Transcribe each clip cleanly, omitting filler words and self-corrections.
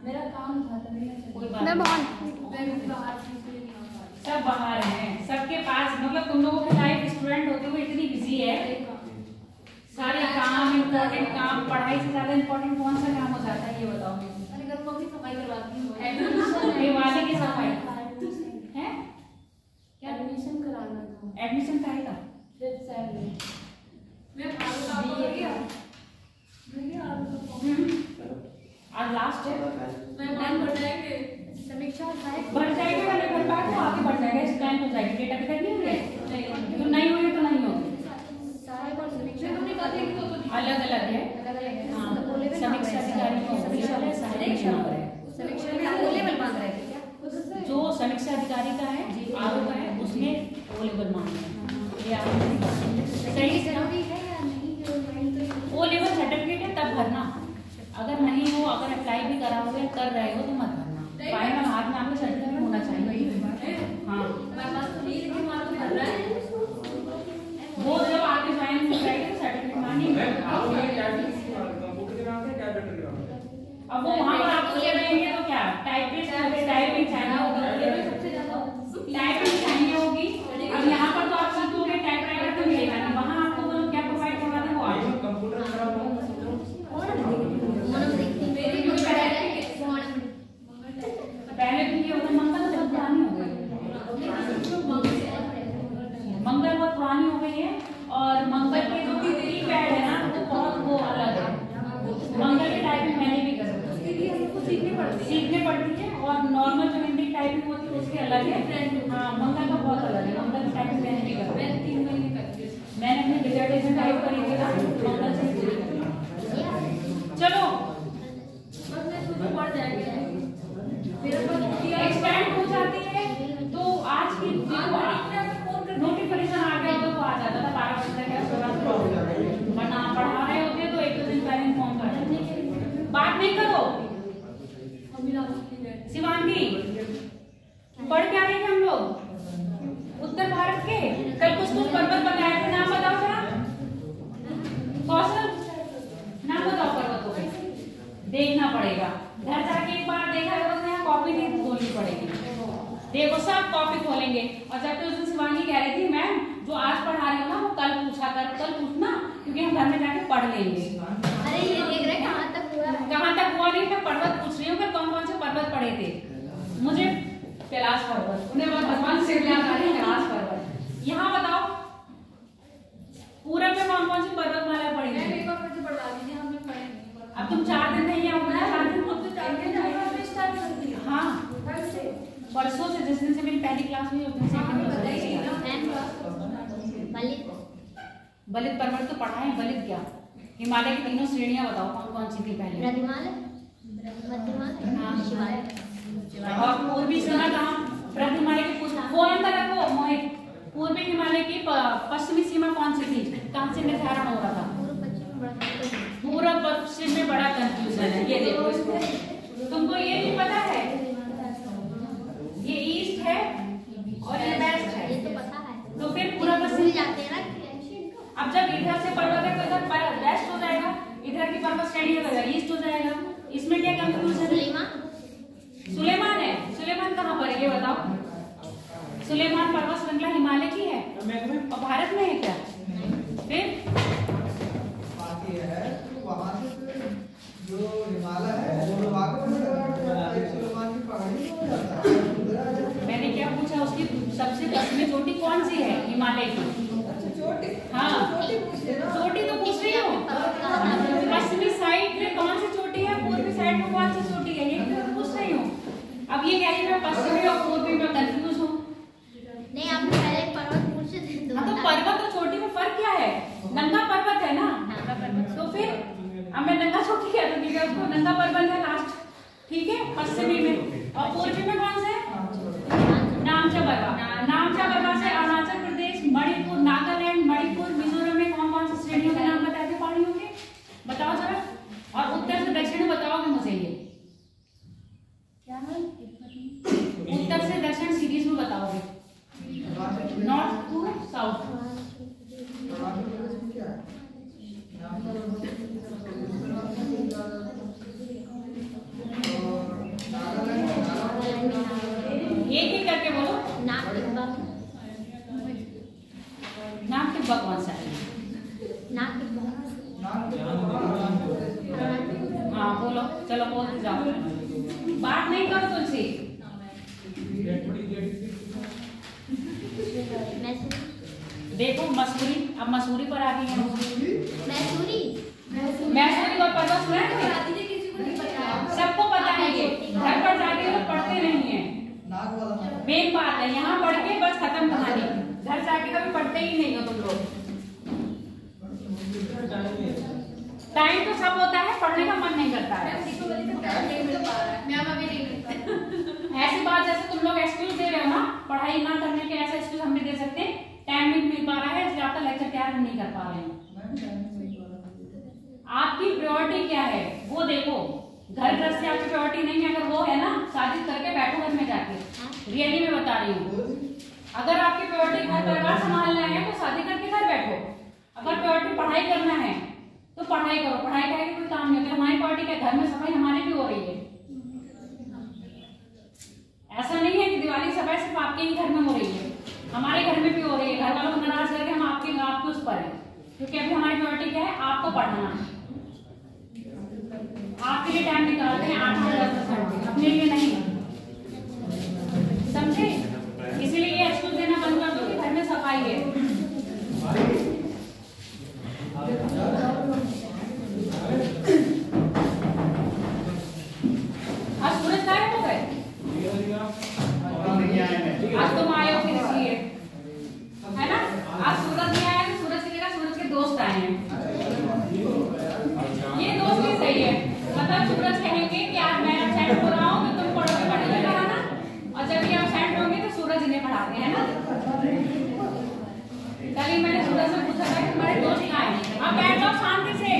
मेरा काम था तो कोई बात सब बाहर हैं, सबके पास मतलब तुम लोगों की लाइफ स्टूडेंट होते हुए इतनी बिजी है, सारे काम इम्पोर्टेंट काम, पढ़ाई से ज्यादा इम्पोर्टेंट कौन सा काम हो जाता है ये बताओ। अरे घर को भी सफाई करवाती हूँ, दिवाली की सफाई है, क्या एडमिशन कराना था। एडमिशन का है का आज लास्ट है, समीक्षा बढ़ जाएगा वाले भर पाए तो आगे बढ़ जाएगा, इस टाइम हो जाएगी, डेटा भी नहीं हुए तो नहीं हुए तो नहीं होगी, अलग अलग है। समीक्षा अधिकारी जो समीक्षा अधिकारी का है आरओ का है उसमें ओ लेवल मांग रहे हैं, सही है या नहीं? ओ लेवल सर्टिफिकेट है तब भरना, अगर नहीं हो, अगर अप्लाई भी करा हो या कर रहे हो तो मत भरना, फाइनल हाथ में आपका सर्टिफिकेट होना चाहिए। हाँ वो जब आपके ज्वाइन हो जाएगी तो सर्टिफिकेट मांगेंगे, अब वो वहाँ पर आपको ले देंगे तो क्या टाइपिंग चाहिए होगी, टाइपिंग चाहिए होगी। अब यहाँ पर तो आप सीखोगे टाइपराइटर तो मिलेगा नहीं, वहाँ आपको वो क्या प्रोवाइड करवा दें वो आप कंप्यूटर पहले तो ये होगा मंगल बहुत पुरानी हो गई, मंगल बहुत पुरानी हो गई है, और मंगल के जो कीपैड है ना वो बहुत वो अलग है, मंगल की टाइपिंग मैंने भी कर सीखने पड़ती है, और नॉर्मल जो हिंदी टाइपिंग होती है उसके अलग है। हाँ मंगल का बहुत अलग है, मंगल की टाइपिंग मैंने भी कर, मैंने अपनी डिसर्टेशन टाइप करी थी ना मंगल से। चलो एक्सटेंड हो जाती है तो आज की नोटिफिकेशन आ गया तो आ जाता था 12 बजे तक, वरना पढ़ा रहे होते तो एक दो दिन पहले इन्फॉर्म कर देते। बात नहीं करो शिवांगी, पढ़ क्या रहे थे हम लोग उत्तर भारत के, कल कुछ पर्वत बताए थे, नाम बताओ जरा, कौशल नाम बताओ पर्वतों के, देखना पड़ेगा घर जाके, एक बार देखा करो तो यहाँ कॉपी नहीं खोलनी पड़ेगी, देखो सब कॉपी खोलेंगे। और जब तो उस दिन शिवांगी कह रही थी मैम जो आज पढ़ा रही हो ना वो कल पूछा कर, कल पूछना क्योंकि हम घर में जाके पढ़ लेंगे। अरे ये देख रहे कहाँ तक हुआ नहीं, मैं पर्वत पूछ रही हूँ कि कौन कौन से पर्वत पढ़े थे, मुझे कैलाश पर्वत, उन्हें भगवान से कैलाश पर्वत, यहाँ बताओ पूरब में कौन कौन सी पर्वत माला पढ़ी थी? अब तुम 4 दिन नहीं आओगे ना, 4 दिन हाँ परसों से, जिस दिन से मेरी पहली क्लास हुई उस दिन से बलित पर्वत तो पढ़ा है, बलित क्या, हिमालय की तीनों श्रेणियां बताओ कौन कौन सी थी पहले? और पूर्वी सीमा कहाँ, हिमालय की फोन अंदर रखो मोहित, पूर्वी हिमालय की पश्चिमी सीमा कौन सी थी, कहाँ से निर्धारण हो रहा था? पूर्व पश्चिम में बड़ा कंफ्यूजन है, ये देखो इसको, तुमको ये भी पता है ये ईस्ट है और ये वेस्ट है, ये तो पता है, तो फिर पूरा पश्चिम जाते हैं ना। अब जब इधर से पर्वत है तो इधर वेस्ट हो जाएगा, इधर की पर्वत श्रेणी है ईस्ट हो जाएगा, इसमें क्या कंफ्यूजन है? सुलेमान है, सुलेमान कहाँ पर है ये बताओ? सुलेमान पर्वत श्रृंखला हिमालय की है और भारत में है क्या? फिर जो हिमालय है मैंने क्या पूछा, उसकी सबसे पश्चिमी चोटी कौन सी है हिमालय की? हाँ चोटी तो पूछ रही हूँ, पश्चिमी साइड में कौन सी चोटी है, पूर्वी साइड में कौन सी चोटी है, ये तो पूछ रही हूँ। अब ये कह रही मैं पश्चिमी और पूर्वी में कंफ्यूज हूँ। नहीं आपने पहले पर्वत पूछे थे, तो पर्वत और चोटी में फर्क क्या है? नंगा पर्वत है ना, तो फिर अब मैं नंगा चोटी कह दूंगी कि उसको नंगा पर्वत है लास्ट, ठीक है पश्चिमी में, और पूर्वी में कौन से? नामचा पर्वत, नामचा पर्वत से अरुणाचल प्रदेश, मणिपुर, नागालैंड, मणिपुर, मिजोरम में कौन कौन सी श्रेणियों के नाम बताए थे पहाड़ियों के, बताओ जरा, और उत्तर से दक्षिण बताओगे मुझे ये क्या है? उत्तर से दक्षिण सीरीज में बताओगे, नॉर्थ टू साउथ। चलो बोलते जाओ, बात नहीं करो तुलसी। देखो मसूरी, अब मसूरी पर आ गई है। मैसूरी और पर्वत सुना है? सबको पता है, ये घर पर जाके लोग पढ़ते नहीं है। मेन बात है, यहाँ पढ़ के बस खत्म कहानी, घर जाके कभी पढ़ते ही नहीं हो तुम लोग। टाइम तो सब होता है, पढ़ने का मन नहीं करता है। ऐसी बात जैसे तुम लोग एक्सक्यूज दे रहे हो ना, पढ़ाई ना करने के, ऐसा एक्सक्यूज हम भी दे सकते हैं, टाइम नहीं मिल पा रहा है इसलिए आपका लेक्चर तैयार नहीं कर पा रहे हैं। आपकी प्रायोरिटी क्या है वो देखो। घर घर से आपकी प्रायोरिटी नहीं है, अगर वो है ना, शादी करके बैठो घर में जाके। रियली में बता रही हूँ, अगर आपकी प्रायोरिटी घर परिवार संभालना है तो शादी करके घर बैठो। अगर प्रायोरिटी पढ़ाई करना है तो पढ़ाई करो, पढ़ाई करके कोई काम नहीं होता। हमारी प्रायोरिटी क्या, घर में सफाई हमारी भी हो रही है। ऐसा नहीं है कि दिवाली सफाई सिर्फ आपके ही घर में हो रही है, हमारे घर में भी हो रही है। घर वालों को नाराज करके हम आपके उस पर है, क्योंकि अभी हमारी प्रायोरिटी क्या है, आपको पढ़ाना। आपके लिए टाइम निकालते हैं 8-10 घंटे, अपने लिए नहीं, समझे? इसीलिए ये एक्सक्यूज देना बंद कर दो कि घर में सफाई है। आज सूरज गायब हो गए, आज तुम आए हो फिर इसलिए, है ना? आज सूरज नहीं आया तो सूरज की जगह सूरज के दोस्त आए हैं। ये दोस्त भी सही है, मतलब सूरज कहेंगे कि आज मैं एब्सेंट हो रहा हूँ तो तुम पढ़ोगे, पढ़ेगा पढ़ाना, और जब ये एब्सेंट होंगे तो सूरज इन्हें पढ़ाते हैं ना। कल ही मैंने सूरज से पूछा था कि तुम्हारे दोस्त कहाँ हैं? आप बैठ जाओ शांति से।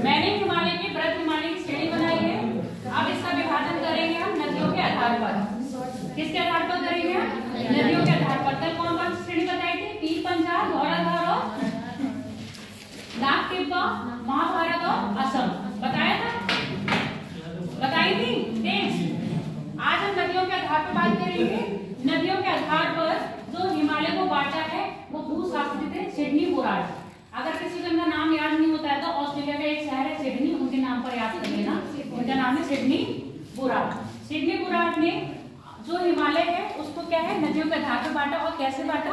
मैंने हिमालय की व्रत हिमालय की श्रेणी बनाई है। अब इसका विभाजन करेंगे हम नदियों के आधार पर। किसके आधार पर करेंगे? नदियों के आधार पर। कल कौन कौन सी श्रेणी बताई थी? पीर पंचाल, धौलाधार और नागटिब्बा, महाभारत और असम बताया था, बताई थी। आज हम नदियों के आधार पर बात करेंगे। नदियों के आधार पर जो हिमालय को बांटा है वो भूशास्त्री थे सिडनी बुराट। अगर किसी को इनका नाम याद नहीं होता है तो ऑस्ट्रेलिया का एक शहर है सिडनी, उनके नाम पर याद कर लेना। उनका नाम है सिडनी बुराट। सिडनी बुराट ने जो हिमालय है उसको क्या है, नदियों के आधार पर बांटा। और कैसे बांटा?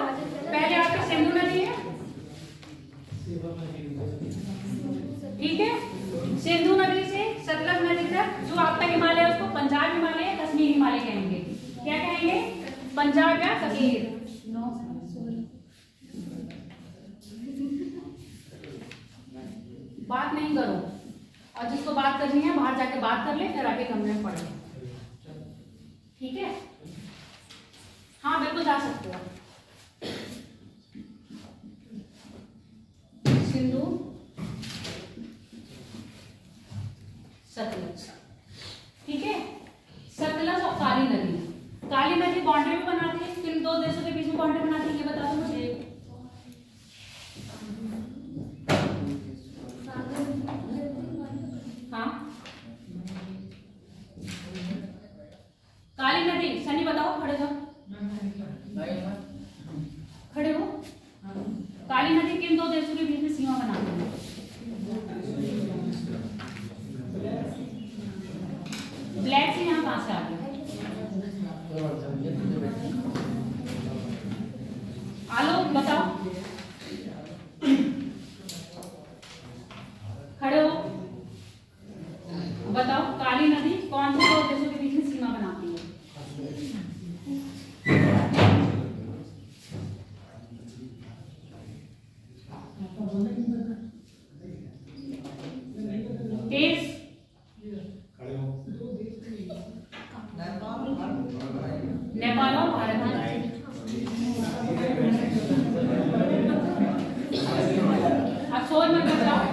पहले आपकी सिंधु नदी है, ठीक है, सिंधु नदी से सतलज नदी तक जो आपका हिमालय है उसको पंजाब हिमालय या कश्मीर हिमालय कहेंगे। क्या कहेंगे? पंजाब या कश्मीर। बात नहीं करो, और जिसको बात करनी है बाहर जाके बात कर ले, फिर आके कमरे में पढ़े, ठीक है? हाँ बिल्कुल जा सकते हो। सिंधु सतलज, ठीक है। सतलज और काली नदी, काली नदी बाउंड्री भी बनाती है, किन दो देशों के बीच में बाउंड्री बनाती है ये बता दो मुझे। हाँ काली नदी, सनी बताओ, खड़े जाओ, खड़े हो। काली नदी किन दो देशों के बीच में सीमा बनाती है? ब्लैक सी यहाँ कहां से आ गया? आलो बताओ, खड़े हो, बताओ काली नदी कौन से दो देशों के बीच में सीमा बनाती है? देश नेपाल और भारत। अब सोच में कर जाओ।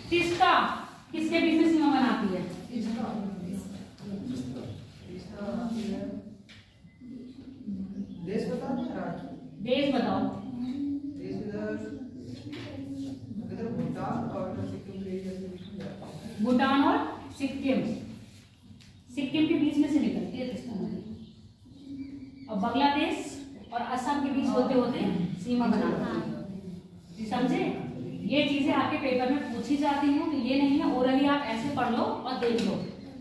किसका किसके बीच में सीमा बनाती है? देश बताओ। भूटान और सिक्किम, सिक्किम के बीच में से निकलती है तिस्ता नदी और बांग्लादेश और असम के बीच होते होते सीमा बनाती है। समझे? ये चीजें आपके पेपर में पूछी जाती हैं, तो ये नहीं है ओरली आप ऐसे पढ़ लो और देख लो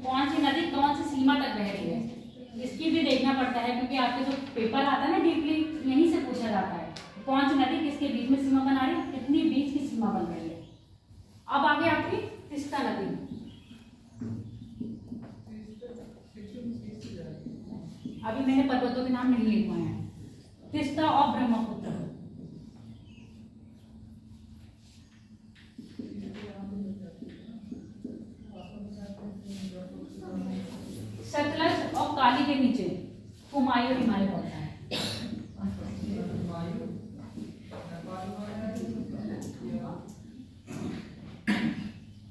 कौन सी नदी कौन सी सीमा तक बह रही है। इसकी भी देखना पड़ता है क्योंकि आपके जो पेपर आता है ना डीपली, यहीं से पूछा जाता है कौन सी नदी किसके बीच में सीमा बना रही है, कितनी बीच की सीमा बन रही है। अब आगे आपकी तिस्ता नदी। अभी मैंने पर्वतों के नाम नहीं लिखवाए हैं। तिस्ता और ब्रह्मपुत्र, सतलज और काली के नीचे कुमायूं हिमालय पड़ता है।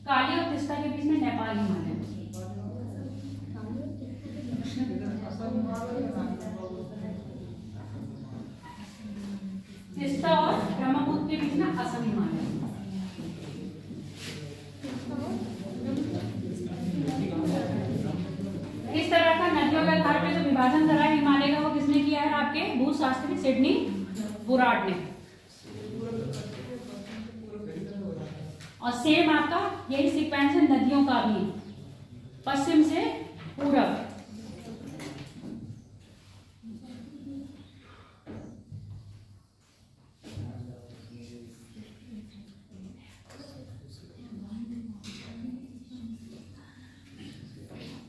काली और तिस्ता के बीच में नेपाल हिमालय। तिस्ता और ब्रह्मपुत्र के बीच में असम हिमालय। इस तरह का नदियों के आधार पे जो विभाजन करा है हिमालय का, वो किसने किया है? आपके भूशास्त्री सिडनी बुराड ने। और सेम आपका यही सीक्वेंस है नदियों का भी, पश्चिम से पूरब।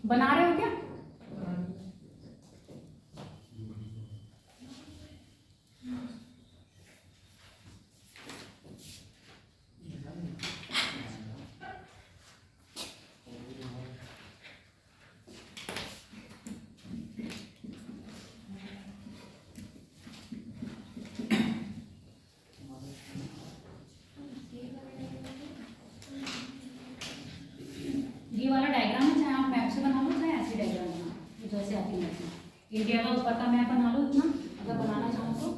बना रहे हो क्या? ये वाला डायग्राम है, चाहे आप मैप से बना लो चाहे ऐसी डायग्राम बना लो, जैसे आपकी मैप में इंडिया का ऊपर का मैप बना लो इतना, अगर बनाना चाहो तो।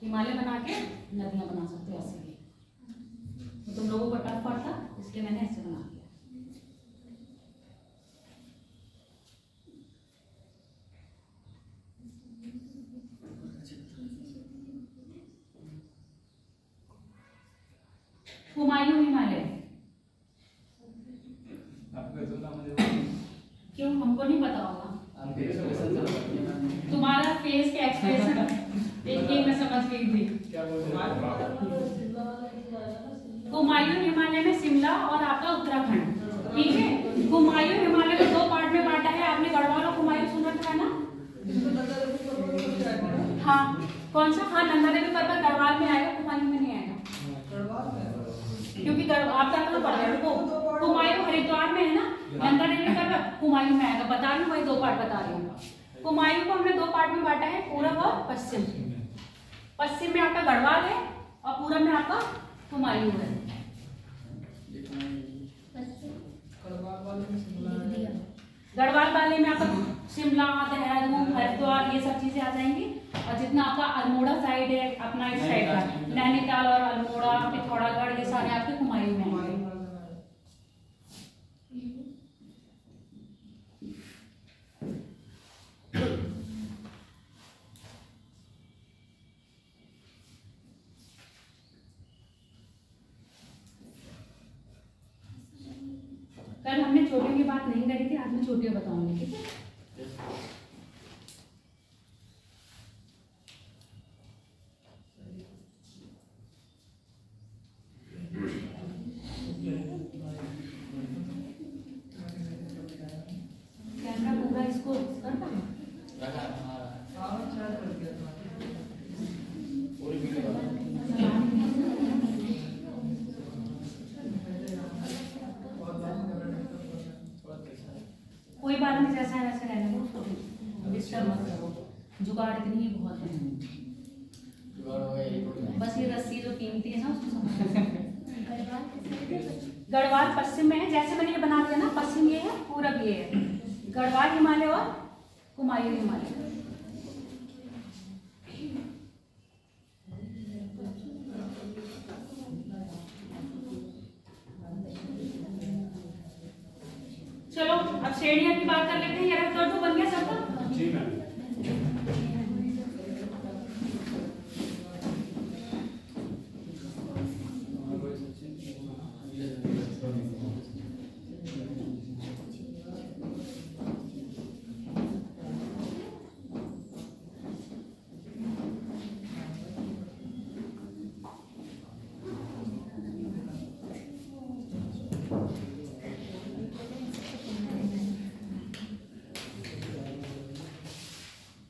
हिमालय बना के नदियां बना सकते हो ऐसे भी, तो तुम लोगों को टफ पड़ता इसलिए मैंने ऐसे बना दिया। कुमायूं हिमालय क्यों? हमको नहीं पता होगा, तुम्हारा फेस के एक्सप्रेशन एक मैं समझ गई थी। कुमायूं हिमालय में शिमला और आपका उत्तराखंड, ठीक है। कुमायूं हिमालय को दो पार्ट में बांटा है, आपने गढ़वाल और कुमायूं सुन रखा है ना? हाँ, कौन सा? हाँ, नंदा देवी पर्वत गढ़वाल में आएगा, कुमायूं में नहीं आएगा, क्योंकि आपका कहाँ पड़ रहा है? कुमायूं हरिद्वार में है ना, नंदा देवी पर्वत कुमायूं में आएगा। बता रही हूँ, वही दो पार्ट बता रही हूँ। कुमायूं को हमने दो पार्ट में बांटा है, पूरब और पश्चिम। पश्चिम में आपका गढ़वाल है और पूरब में आपका कुमायूं है। गढ़वाल वाले में आपका शिमला, देहरादून, हरिद्वार ये सब चीजें आ जाएंगी। और जितना आपका अल्मोड़ा साइड है, अपना इस साइड का नैनीताल और अल्मोड़ा, पिथौरागढ़, ये सारे आपके कुमायूं में आएंगे। कल हमने चोटियों की बात नहीं करी थी, आज मैं चोटियां बताऊंगी, ठीक है। कैमरा पूरा इसको करता है। कोई बात नहीं, जैसा है वैसे रहने दो, उसको डिस्टर्ब मत करो। जुगाड़ इतनी ही बहुत है, बस ये रस्सी जो कीमती है ना उसको समझ। गढ़वाल पश्चिम में है, जैसे मैंने ये बना दिया ना, पश्चिम ये है, पूरब ये है, गढ़वाल हिमालय और कुमायूं हिमालय। चलो अब श्रेणियां की बात कर लेते हैं। ये रफ्तार तो बन गया सबका? जी मैम।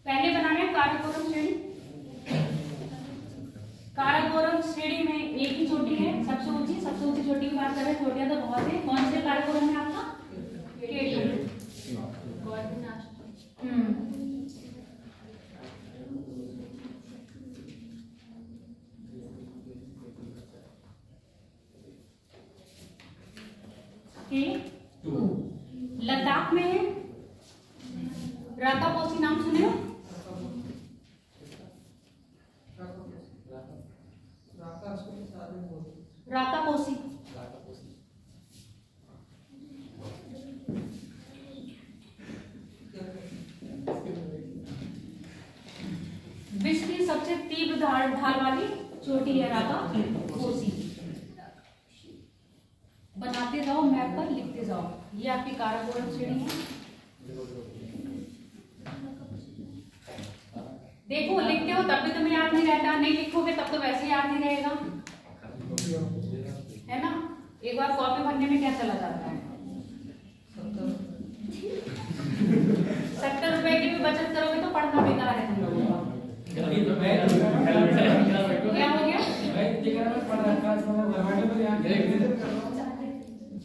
पहले बनाना है काराकोरम श्रेणी। काराकोरम श्रेणी में एक ही चोटी है, सबसे ऊंची चोटी की बात कर रहे हैं। चोटियां तो बहुत है। कौन से काराकोरम है आपका? K2। लद्दाख में है राकापोसी, नाम सुने हो? राकापोसी विश्व की सबसे तीव्र ढाल वाली चोटी है राकापोसी। बनाते जाओ मैप पर, लिखते जाओ। ये आपकी काराकोरम श्रेणी है। देखो लिखते हो तब भी तुम्हें याद नहीं रहता, नहीं लिखोगे तब तो वैसे याद नहीं रहेगा, है ना? एक बार कॉपी भरने में क्या चला जाता है? 70 रुपए की भी बचत करोगे तो पढ़ना बेकार है तुम लोगों का। क्या हो गया?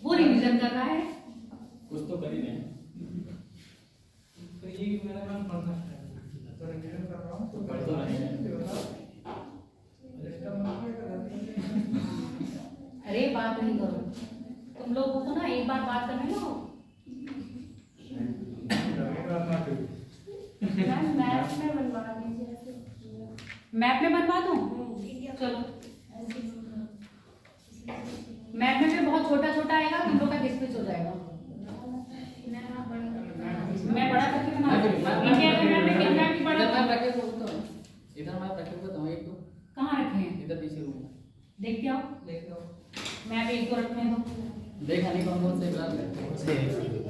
वो रिवीजन कर रहा है, कुछ तो कर ही नहीं। तो ये मेरा नाम पढ़ना है, तो रिवीजन कर रहा हूँ तो पढ़ तो नहीं। अरे बात नहीं करो तुम लोगों को ना, एक बार बात करने लो। मैप में बनवा दीजिए। मैप में बनवा दूं? चलो मैप में फिर बहुत छोटा छोटा आएगा, तुम लोग का डिस्प्लेस हो जाएगा। मैं बड़ा करके बना इंडिया के मैप में कितना भी बड़ा इधर मैं रखे हुए तो एक दो कहाँ रखे हैं? इधर पीछे रूम देखते आओ। मैप एक तो रखने दो। देखा नहीं कौन से बात करते हैं।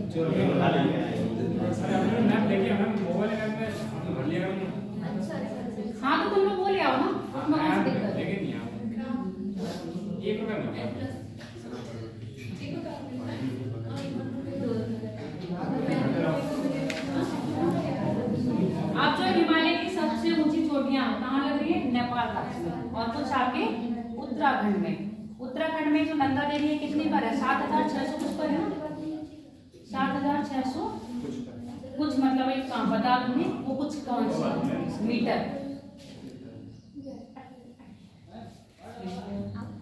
जो मैप लेके आना, मोबाइल में भर लिया करो। हाँ तो तुम लोग वो ले आओ ना, उसमें कौन सी दिक्कत है? लेके नहीं आओ। एक रुपए में आप जो हिमालय की सबसे ऊंची चोटियां कहाँ लग रही है? नेपाल राज्य में, और कुछ आपके उत्तराखंड में। उत्तराखंड में जो नंदा देवी है कितनी पर है? 7600 कुछ पर है ना? 7600 कुछ, मतलब एक काम बता दूंगी वो कुछ कौन सी मीटर।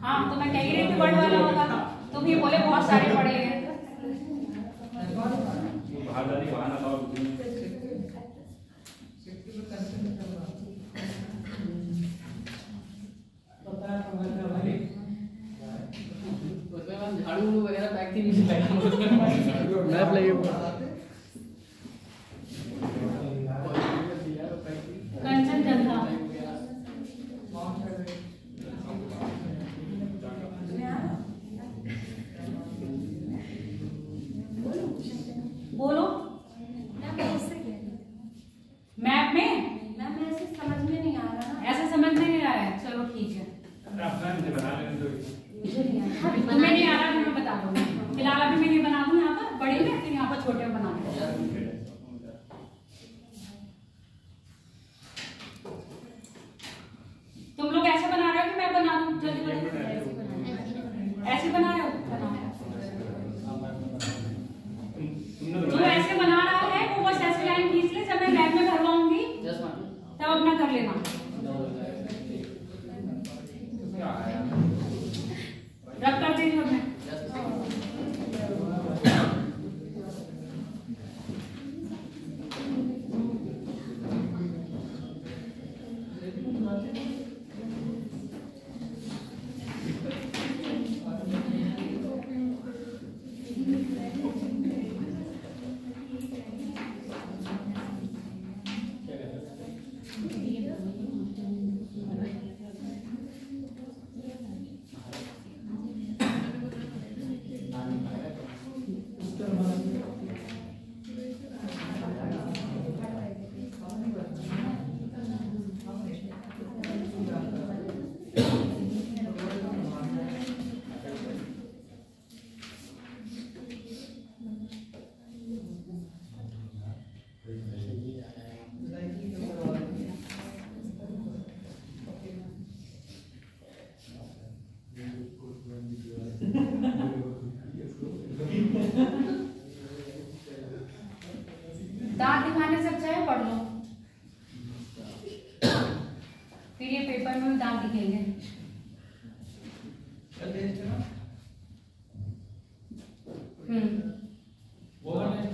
हाँ तो मैं कह ही रही थी वर्ड वाला होगा, तुम ही बोले बहुत सारे पढ़े हैं। झाड़ू वगैरह पैक थी नहीं मैप लगे कंचनजंगा बोलो। मैप में ऐसे समझ में नहीं आ रहा ना, ऐसे समझ में नहीं आ रहा है। चलो ठीक है, तुम्हें नहीं आ रहा तो मैं बता दूंगी। फिलहाल अभी मैं ये बना दूं यहाँ पर बड़े में, फिर यहाँ पर छोटे में वो वाले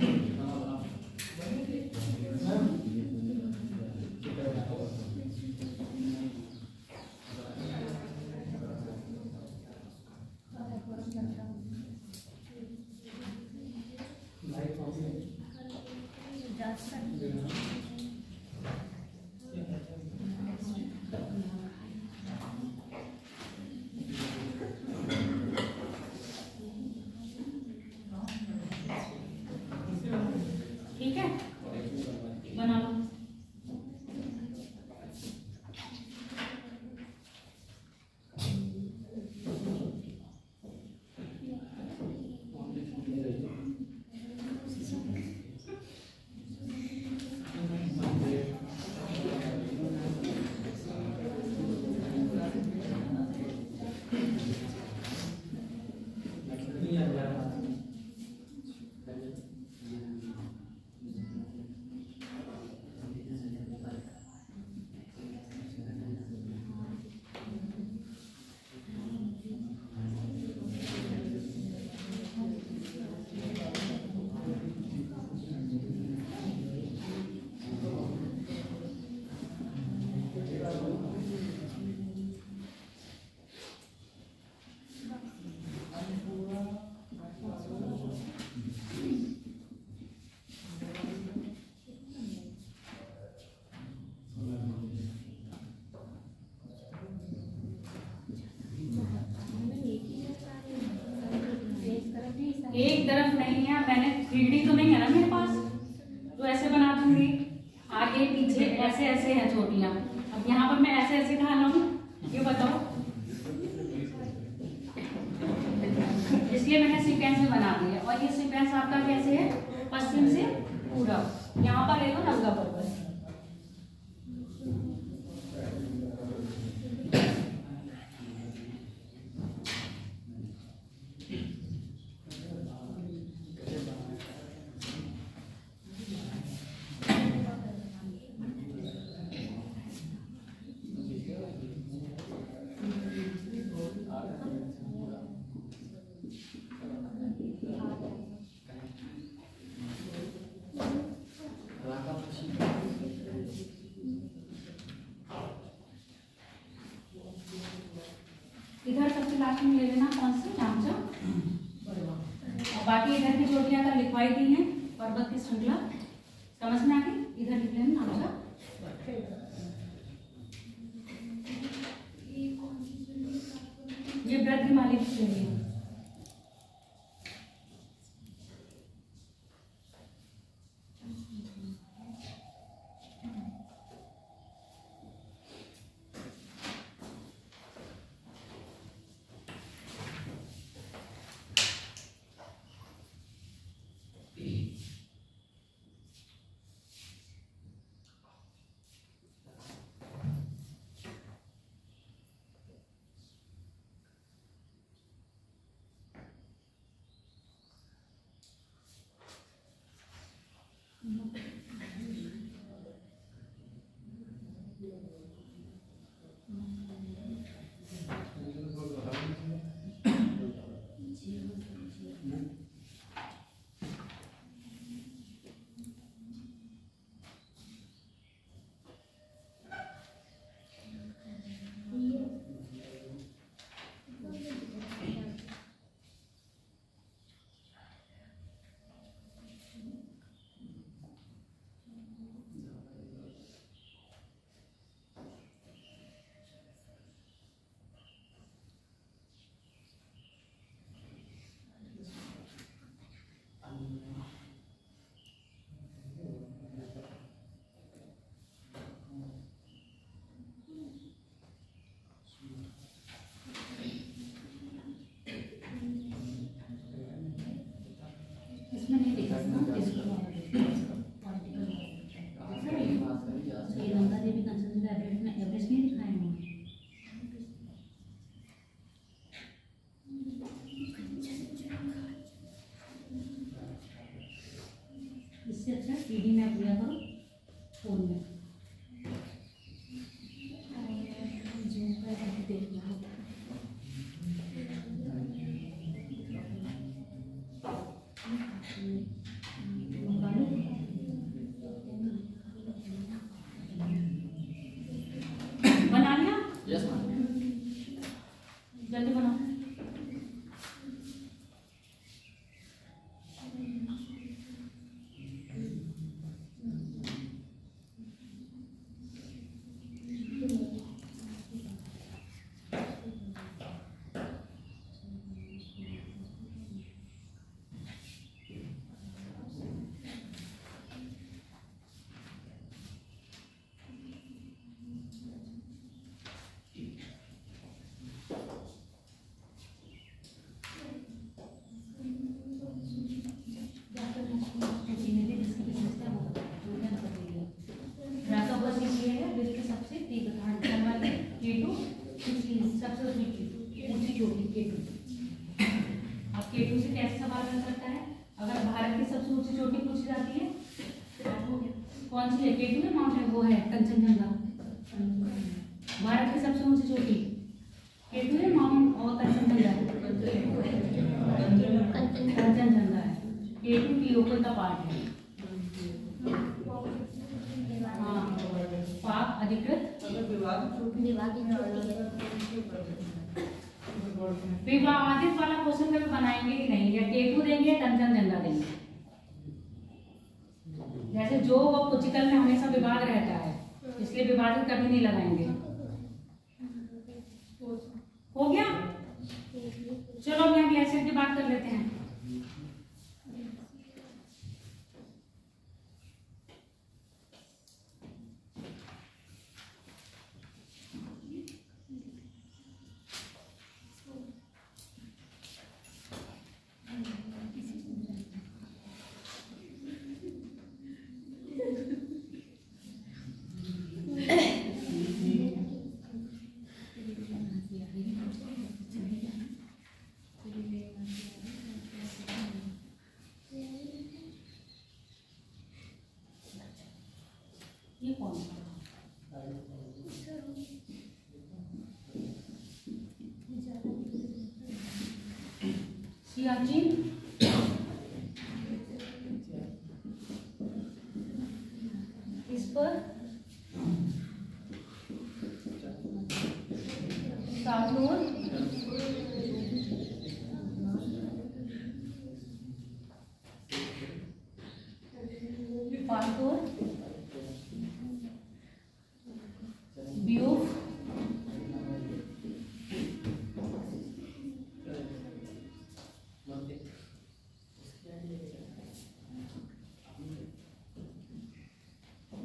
ठीक है, बना लो। एक तरफ नहीं है, मैंने 3D तो नहीं है ना मेरे पास, तो ऐसे बना दूंगी। आगे पीछे ऐसे ऐसे हैं छोटियां, अब यहाँ पर मैं ऐसे ऐसे कहाँ लाऊं, ये बताओ। इसलिए मैंने सीक्वेंस में बना दिया। और ये सीक्वेंस आपका कैसे है, पश्चिम से पूरब। यहाँ पर ले लो नंगा पर्वत, इधर सबसे लास्ट में ले लेना कौन सी नामचा, और बाकी इधर की चोटियां का लिखवाई दी है, पर्वत की श्रृंखला समझ में आ गई। इधर लिख लेना नामचा। ये वृद्ध मालिक के लिए इसमें नहीं लिखा ना, ये गंगा देवी कंसर्न लाइब्रेरी में एवरेज नहीं लिखा है उन्होंने। इससे अच्छा 3D मैप लिया करो फोन में। बना लिया? Yes ma'am. जल्दी बनाओ। केटू से कैसे सवाल बन सकता है? अगर भारत की सबसे ऊंची चोटी पूछी जाती है कौन सी है? केटू है, माउंट वो है कंचनजंगा। भारत की सबसे ऊंची चोटी केटू है, माउंट और कंचनजंगा है। कंचनजंगा है। केटू टियोको का पार्ट है। हाँ, पाक अधिकृत विवादित वाला क्वेश्चन कभी बनाएंगे ही नहीं, या केटू देंगे या कंचनजंगा देंगे। जैसे जो वो पुचिकल में हमेशा विवाद रहता है, इसलिए विवादित कभी नहीं लगाएंगे। हो गया? चलो अब यहाँ ग्लेशियर की बात कर लेते हैं। ये कौन सा? सियाचिन, इस पर सातोर, पातोर, ब्यूफ,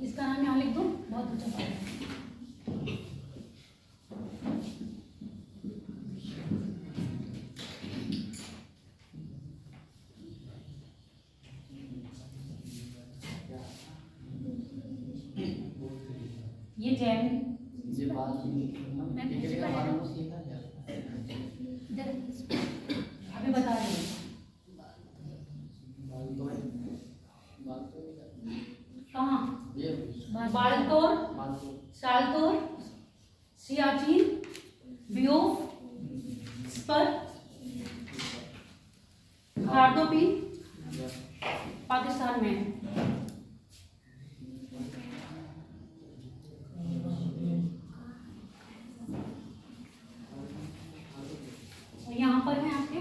इसका नाम यहाँ लिख दो, बहुत अच्छा बात है। ये जैन ये बात टिकट का बारे में सीखा क्या? अभी बता रही हूँ। कहाँ? बालतोर, सालतोर, सियाचिन, ब्यूफ, स्पर, खार्दोपी पाकिस्तान में है। यहाँ पर है आपके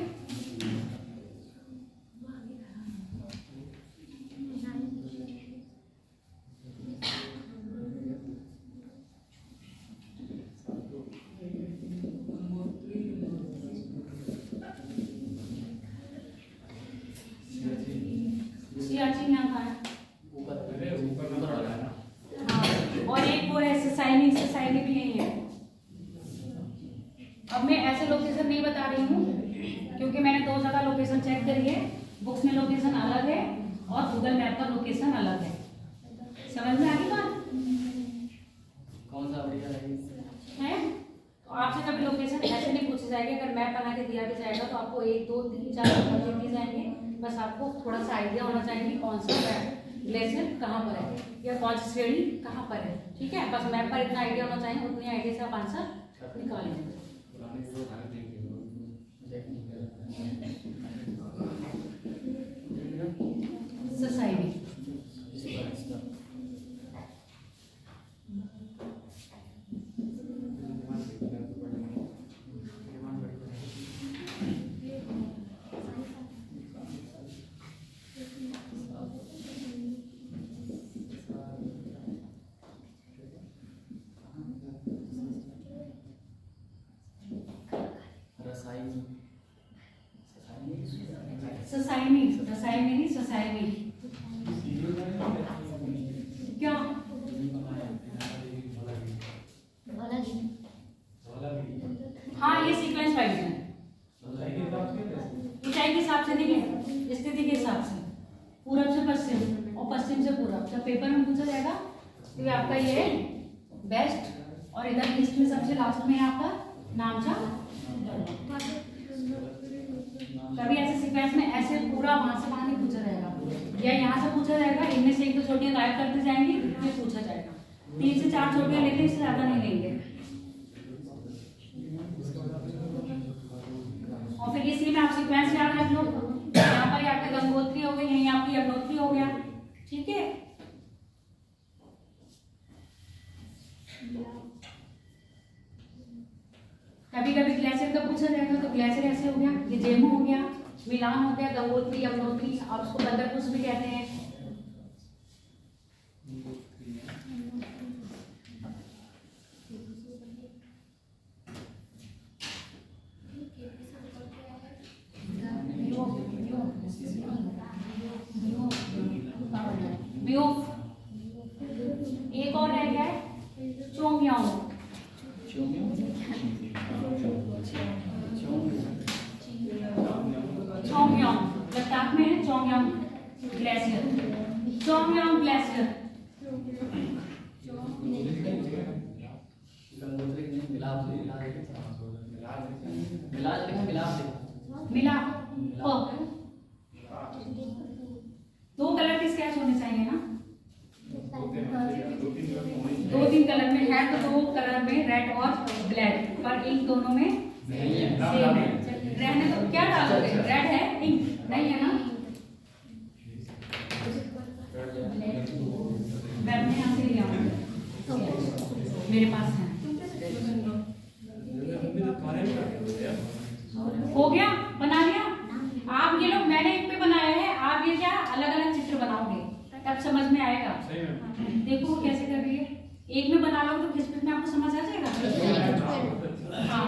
सियाचिन यहाँ का है। हाँ, और एक वो है ससाइनी, ससाइनी भी यही है। अब मैं ऐसे लोकेशन नहीं बता रही हूँ क्योंकि मैंने 2 जगह लोकेशन चेक करी है। बुक्स में लोकेशन अलग है और गूगल मैप पर लोकेशन अलग है। समझ में आ गई बात? कौन सा बढ़िया है? तो आपसे कभी लोकेशन ऐसे नहीं पूछी जाएगी। अगर मैप बना के दिया भी जाएगा तो आपको 1 2 3 4 ऑप्शन दिए जाएंगे। बस आपको थोड़ा सा आइडिया होना चाहिए कि कौन सा ग्लेशियर कहाँ पर है या कौन सी श्रेणी कहाँ पर है। ठीक है, बस मैप पर इतना आइडिया होना चाहिए। उतनी आइडिया से आप आंसर निकालेंगे। सोसाइटी। सोसाइटी क्या? हाँ, ये सीक्वेंस वाइज है, ऊंचाई के हिसाब से, देखिए स्थिति के हिसाब से, पूरब से पश्चिम और पश्चिम से पूरब। जब पेपर में पूछा जाएगा तो ये आपका ये बेस्ट, और इधर लिस्ट में सबसे लास्ट में है आपका नामचा। कभी ऐसे सीक्वेंस में ऐसे पूरा वहां से वहां नहीं पूछा जाएगा, या यहाँ से पूछा जाएगा, इनमें से एक दो चोटियां गायब करते जाएंगे, फिर पूछा जाएगा। 3 से 4 चोटियां लेते, इससे ज्यादा नहीं लेंगे। और फिर इसी में आप सीक्वेंस याद रख लो, यहाँ पर आपकी गंगोत्री हो गई, यहीं आपकी यमुनोत्री हो गया, ठीक है। कभी कभी ग्लेशियर का पूछा जाएगा तो ग्लेशियर ऐसे हो गया, ये जेमू हो गया, मिलान हो गया, गंगोत्री, यमुनोत्री, आप उसको बंदरपुर भी कहते हैं। एक और रह गया है चोंगयांग। चोंगयांग लद्दाख में है, चोंगयांग ग्लेशियर, चोंगयांग ग्लेशियर। मिला दो कलर के स्केच होने चाहिए ना, 2-3 कलर में है तो 2 कलर में रेड और ब्लैक, पर इन दोनों में सेम है। रहने तो क्या डालोगे, रेड है, इंक नहीं है ना, मैं यहाँ से लिया मेरे पास है। हो गया, बना लिया आप। ये लोग मैंने एक पे बनाया है, आप ये क्या अलग अलग चित्र बनाओगे तब समझ में आएगा। देखो कैसे कर रही है, एक में बना लो तो किस में आपको समझ आ जाएगा। हाँ,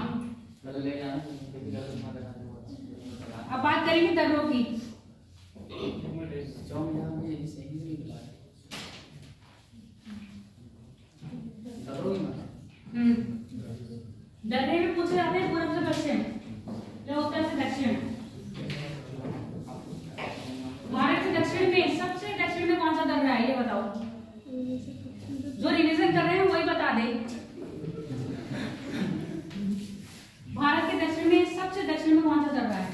अब बात करेंगे दर्रों की। दर्रे में पूछे जाते हैं पूर्व से पश्चिम या उत्तर से दक्षिण। भारत से दक्षिण में सबसे दक्षिण में कौन सा दर्रा है ये बताओ, जो रिवीजन कर रहे हैं वही बता दे। भारत के दक्षिण में सबसे दक्षिण में कौन सा दर्रा है?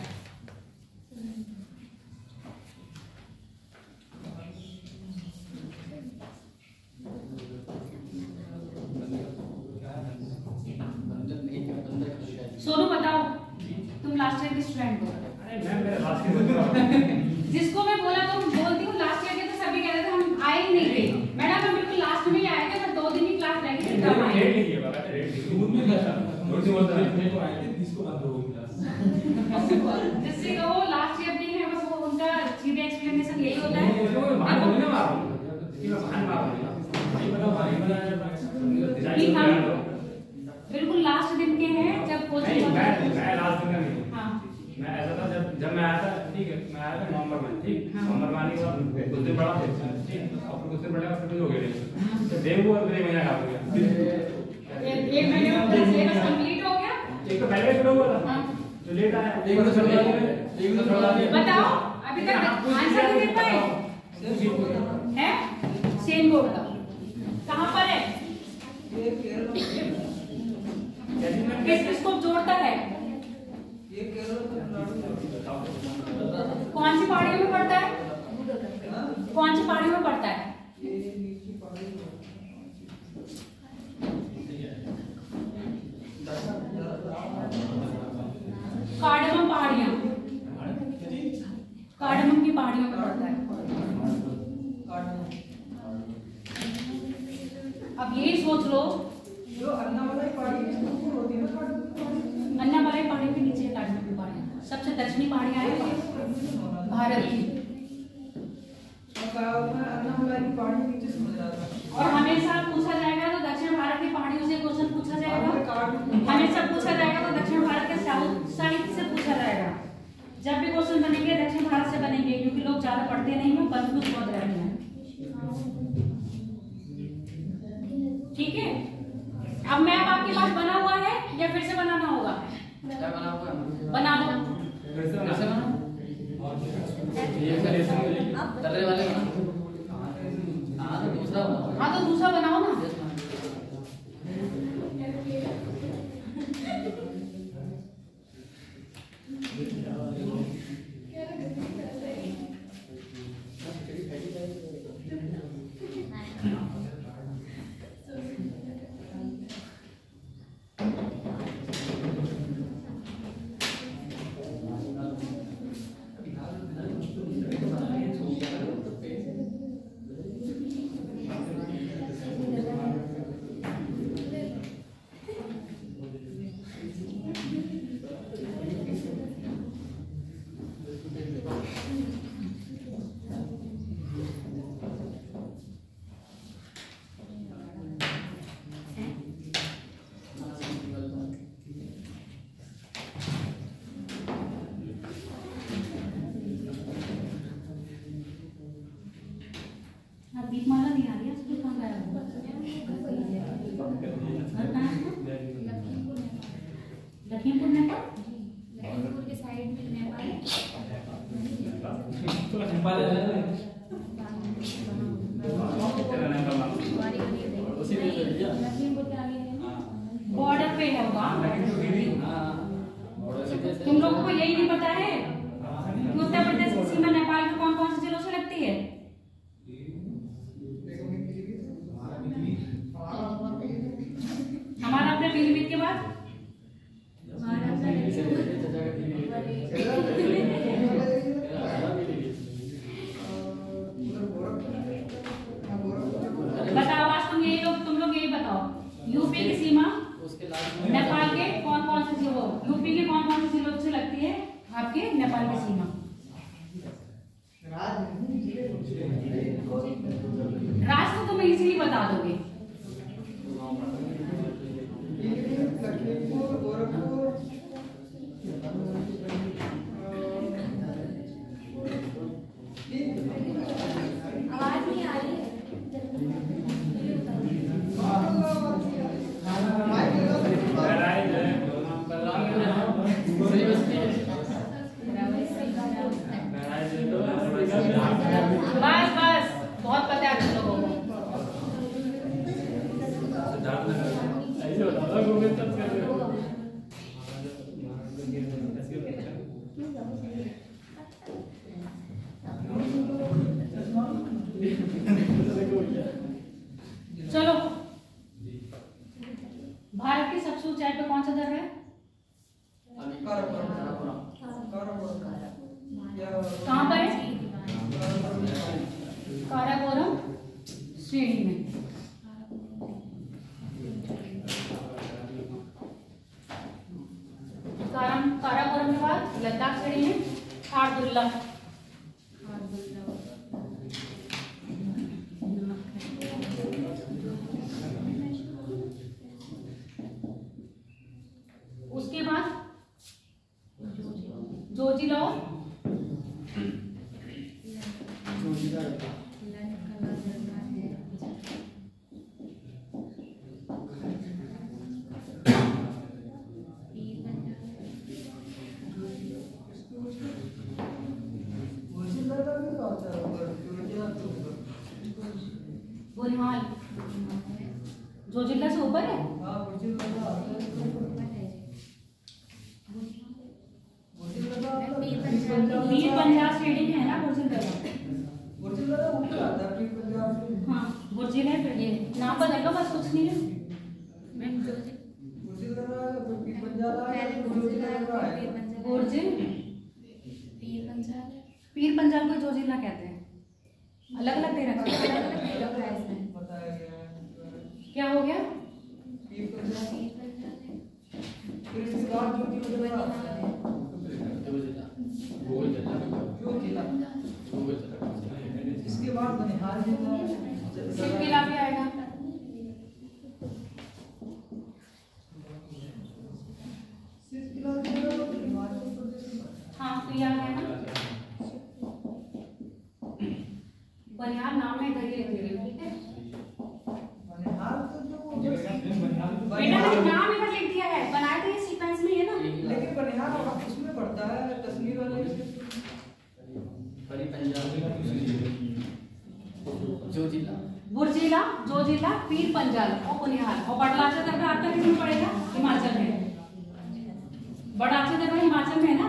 सोनू बताओ, तुम लास्ट ईयर के स्टूडेंट हो। जिसको मैं बोला तो बोलती हूँ लास्ट ईयर के, तो सभी कह रहे थे हम आए ही नहीं थे। मैडम हम बिल्कुल लास्ट में ही आए थे, पर 2 दिन की क्लास रह गई थी तब आए। जिससे कहो लास्ट ईयर भी है, बस वो उनका सीधे एक्सप्लेनेशन यही होता है। बिल्कुल लास्ट दिन के हैं जब कोचिंग। मैं लास्ट दिन का नहीं। हाँ, मैं ऐसा था जब मैं आया था, ठीक है, मैं आया था नवंबर में, ठीक, नवंबर में आने के बाद कुछ दिन पढ़ा, ठीक, और कुछ दिन पढ़ा फिर हो गया, डेंगू और 1 महीना का हो गया। 1 महीने में सिलेबस कंप्लीट हो गया। एक तो पहले शुरू हुआ था, जो लेट आया, एक तो छोड़ दिया, बताओ अभी तक आंसर नहीं दे पाए हैं। सेम बोर्ड का कहाँ पर है, किस किसको जोड़ता है, कौन सी पहाड़ियों में पड़ता है, कौन सी पहाड़ियों में पड़ता है? कार्डमम पहाड़ियां, कार्डमम की पहाड़ियों में पड़ता है। अब यही सोच लो, जो अन्नामलाई पहाड़ी के ऊपर होती है ना, अन्नामलाई पहाड़ी के नीचे काटने की पहाड़ी सबसे दक्षिणी पहाड़ियाँ हैं भारत की। अन्नामलाई की पहाड़ी नीचे समझ रहा था। और हमेशा पूछा जाएगा तो दक्षिण भारत की पहाड़ियों से क्वेश्चन पूछा जाएगा, हमेशा पूछा जाएगा तो दक्षिण भारत के साउथ साइड से पूछा जाएगा। जब भी क्वेश्चन बनेंगे दक्षिण भारत से बनेंगे, क्योंकि लोग ज्यादा पढ़ते नहीं हैं, कंफ्यूज बहुत रहते हैं। ठीक है, अब मैप आपके पास बना हुआ है या फिर से बनाना होगा? क्या बना हुआ है? बना दो। कैसे बना? तले वाले बना। हाँ तो दूसरा बनाओ। हाँ तो दूसरा बनाओ ना। दीपमाला नहीं आ रही है, स्कूल कहाँ गया वो? घर कहाँ है? लखीमपुर नेपाल। लखीमपुर के साइड में नेपाल है। नेपाल लखीमपुर के आगे है। बॉर्डर पे है वो। तुम लोगों को यही नहीं पता है कि उत्तर प्रदेश की सीमा नेपाल के कौन कौन से जिलों से लगती है? हमारा अपने पीलीभीत के बाद बताओ, आज तुम लोग यही बताओ, यूपी की सीमा नेपाल के कौन कौन से जिलों, यूपी के कौन कौन से जिलों से लगती है आपके नेपाल की सीमा? राज तो तुम्हें इजीली बता दोगे। आवाज नहीं आ रही है। बस बस बहुत पता है तुम लोगों को। चलो, भारत की सबसे ऊंचाई पे कौन सा दर्रा है? कहाँ पर है? काराकोरम श्रेणी में। काराकोरम के बाद लद्दाख श्रेणी में खारदुल्ला। उसके बाद जोजिला, बोरिहाल जोजिला से ऊपर है। पीर पंजाब श्रेणी में है ना बुर्जिला? हाँ बुर्जिला है, फिर ये नाम बदल लो बस, कुछ नहीं है। बुर्जिल पीर पंजाब को जोजिला कहते हैं, अलग अलग दे रखा है। क्या हो गया? फिर इसके बाद जो कि मतलब इसके बाद बनिहाल जिला सिपकिला भी आएगा। हाँ तो ये आ गया ना, बनिहाल नाम में इधर ही लिख देंगे, ठीक है बनिहाल तो जो बेटा मैंने नाम इधर लिख दिया है, बनाए थे ये सीक्वेंस में है ना। लेकिन बनिहाल उसमें पड़ता है कश्मीर वाले बड़ी पंजाब जो जिला बुर्जिला, जोजिला, पीर पंजाल और बनिहाल और बड़लाचा दरगाह आपका किसमें पड़ेगा? हिमाचल में। बड़लाचा दरगाह हिमाचल में है ना।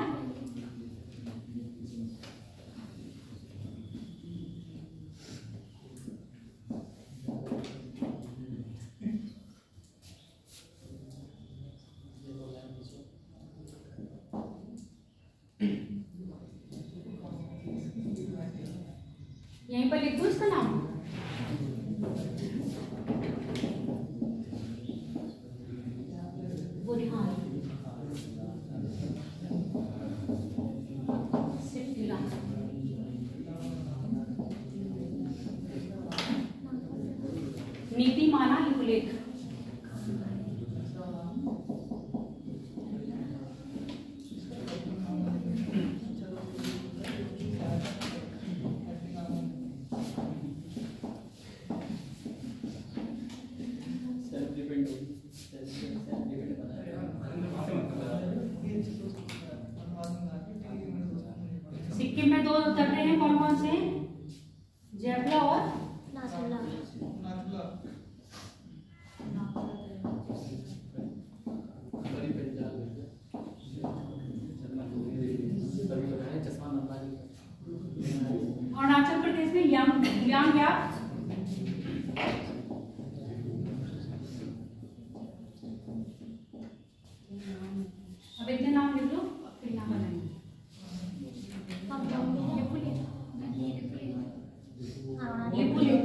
यहीं पर लिख दूं इसका नाम? बुरहान, सिपकिला, नीति माना लिपुलेख, सिक्किम में दो दर्रे हैं, कौन कौन से हैं? जयपुर और बड़ी पंजाब चश्मा नंबर अरुणाचल प्रदेश में यांग याप, अब इतने नाम लिख लो, फिर नाम बनाएंगे। लिपुलेख,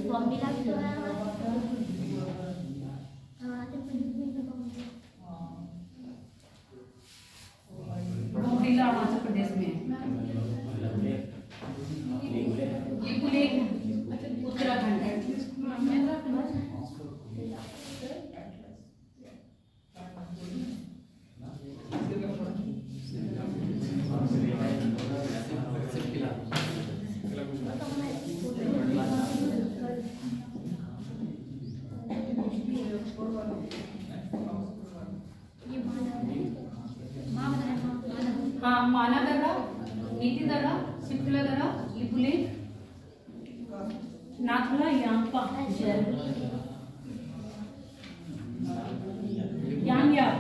बॉम्बिला भी तो है अरुणाचल प्रदेश में तो बॉम्बिला अरुणाचल प्रदेश में है। लिपुलेख उत्तराखंड है। सिपकिला हाँ, माना दर्रा, नीति दर्रा, सिपकिला दर्रा, लिपुलेख, नाथुला, यांगपा, यांगयाप,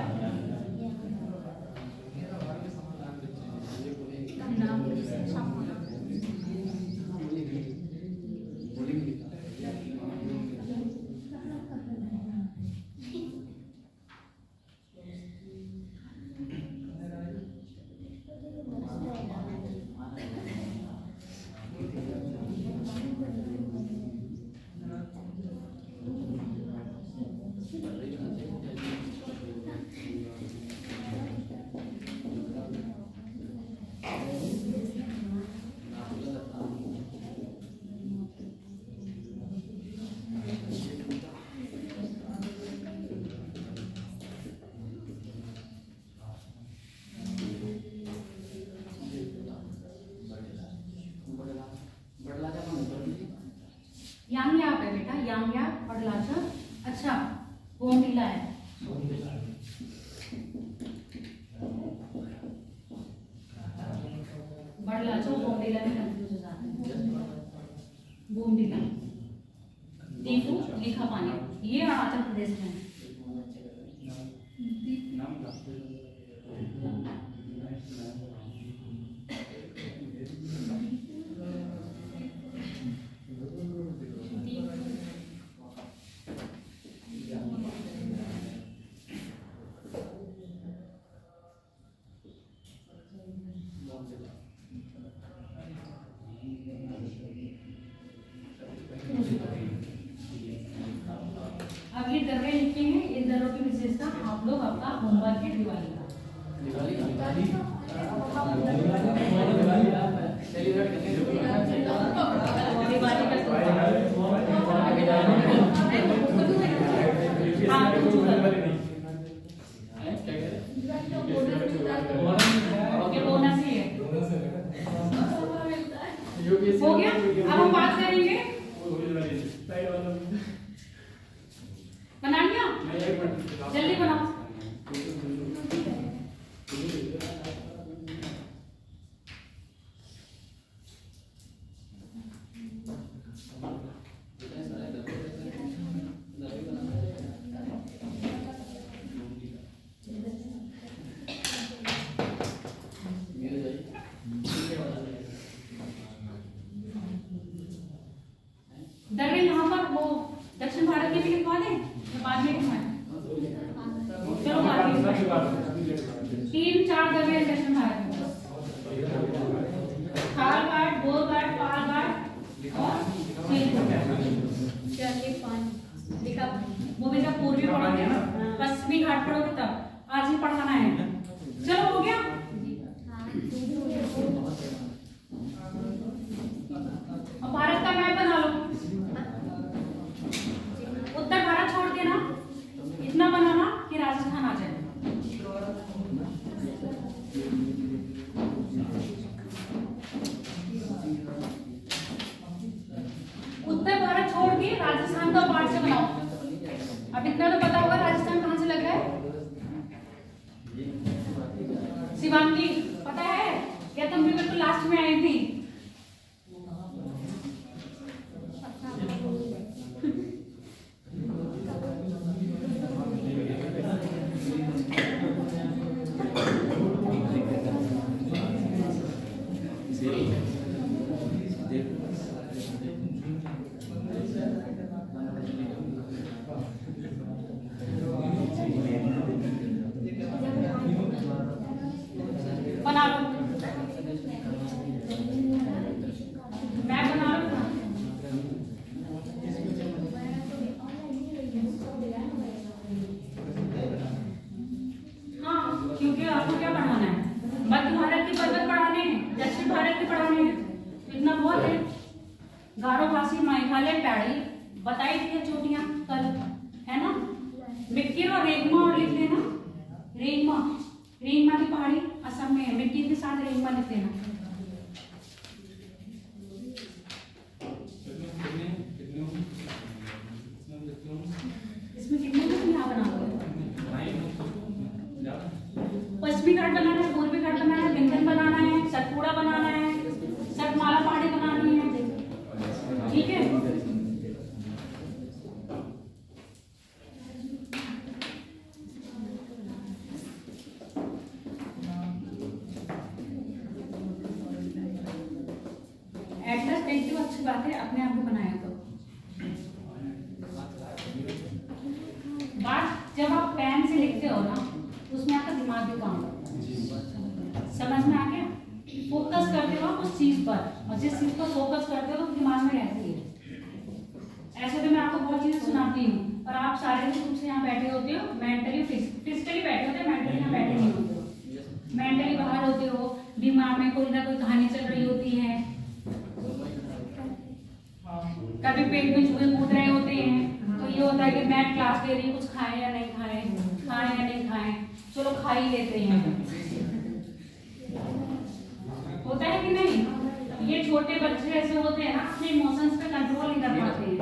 यांगयाप है बेटा, यांगयाप और लाचा। अच्छा, बोमडिला है, बड़लाचा बोमडिला में कंफ्यूज हो जाते हैं। बोमडिला, दीपू, लिखा पानी, ये अरुणाचल प्रदेश में है। सभी दर्रे लिखे हैं। इन दर्रों की विशेषता आप लोग अपना होमवर्क के दिवाली का ये बोनस ही है। हो गया। अब हम बात करेंगे, बना लिया, जल्दी बनाओ। दर्रे यहाँ पर वो दक्षिण भारत के भी लिखवा दें या बाद में लिखवाएं? चलो बाद में 3-4 दर्रे हैं दक्षिण भारत में, खारघाट, गोरघाट, पालघाट और वो भी जब पूर्वी पढ़ोगे ना, पश्चिमी घाट पढ़ोगे तब, आज ही पढ़ाना है। चलो हो गया। अब भारत का मैप बना लो। उत्तर भारत छोड़ के ना इतना बनाना कि राजस्थान आ जाए। उत्तर भारत छोड़ के राजस्थान का पार्ट से बनाओ। अब इतना तो पता होगा राजस्थान कहां से लग रहा है। शिवांगी पता है क्या? तुम भी बिल्कुल लास्ट में आई थी। बना लो, मैं बना लो। हाँ, क्योंकि आपको क्या पढ़ाना है? मध्य भारत के पर्वत पढ़ाने हैं, दक्षिण भारत के पढ़ाने हैं, इतना बहुत है। गारो, खासी, मेघालय, पैड़ी बताई थी चोटियां कल, है ना। मिक्की और रेगमा और लिख लेना। रेगमा की पहाड़ी असम में है, मिट्टी के साथ रेगमा लिख देना। इसमें कितने लोग यहाँ बनाओगे? पश्चिमी घाट बनाना है, पूर्वी घाट बनाना है, विंध्यन बनाना है, सतपुड़ा बनाना है, सतमाला पहाड़ी बनानी है, ठीक है। एटलस देखते हो, अच्छी बात है, अपने आप को बनाया तो। बात जब आप पेन से लिखते हो ना, उसमें आपका दिमाग भी काम करता है। समझ में आ गया? फोकस करते हो उस चीज पर, और जिस चीज पर फोकस करते हो तो दिमाग में रहती है। ऐसे तो मैं आपको बहुत चीजें सुनाती हूँ, और आप सारे रूप से यहाँ बैठे होते हो, मेंटली फिजिकली बैठे होते हो, मेंटली यहाँ बैठे नहीं होते हो। मेंटली बाहर होते हो, दिमाग में कोई ना कोई कहानी चल रही होती है, कभी पेट में चूहे कूद रहे होते हैं, तो ये होता है कि मैं क्लास ले रही हूँ, कुछ खाएं या नहीं खाएं, खाएं या नहीं खाएं, चलो खा ही लेते हैं। होता है कि नहीं? ये छोटे बच्चे ऐसे होते हैं ना, अपने इमोशंस पे कंट्रोल नहीं कर पाते हैं।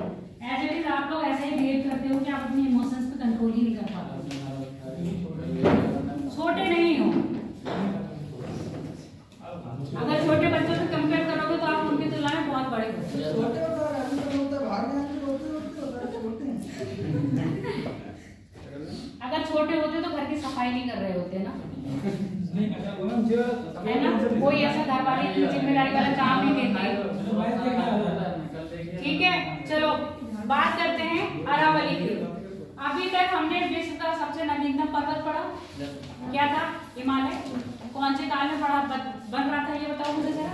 एज इट इज आप लोग ऐसे ही बिहेव करते हो कि आप अपने इमोशंस पे कंट्रोल ही नहीं कर पाते। छोटे नहीं हो, अगर छोटे बच्चों से कंपेयर करोगे तो आप उनकी तुलना में बहुत बड़े हो। अगर छोटे होते तो घर की सफाई नहीं कर रहे होते ना, है ना। कोई ऐसा घर वाले की जिम्मेदारी वाला काम नहीं देते। ठीक है, चलो बात करते हैं अरावली की। अभी तक हमने विश्व का सबसे नवीनतम पर्वत पढ़ा, क्या था? हिमालय। कौन से काल में पढ़ा बन रहा था, ये बताओ मुझे जरा,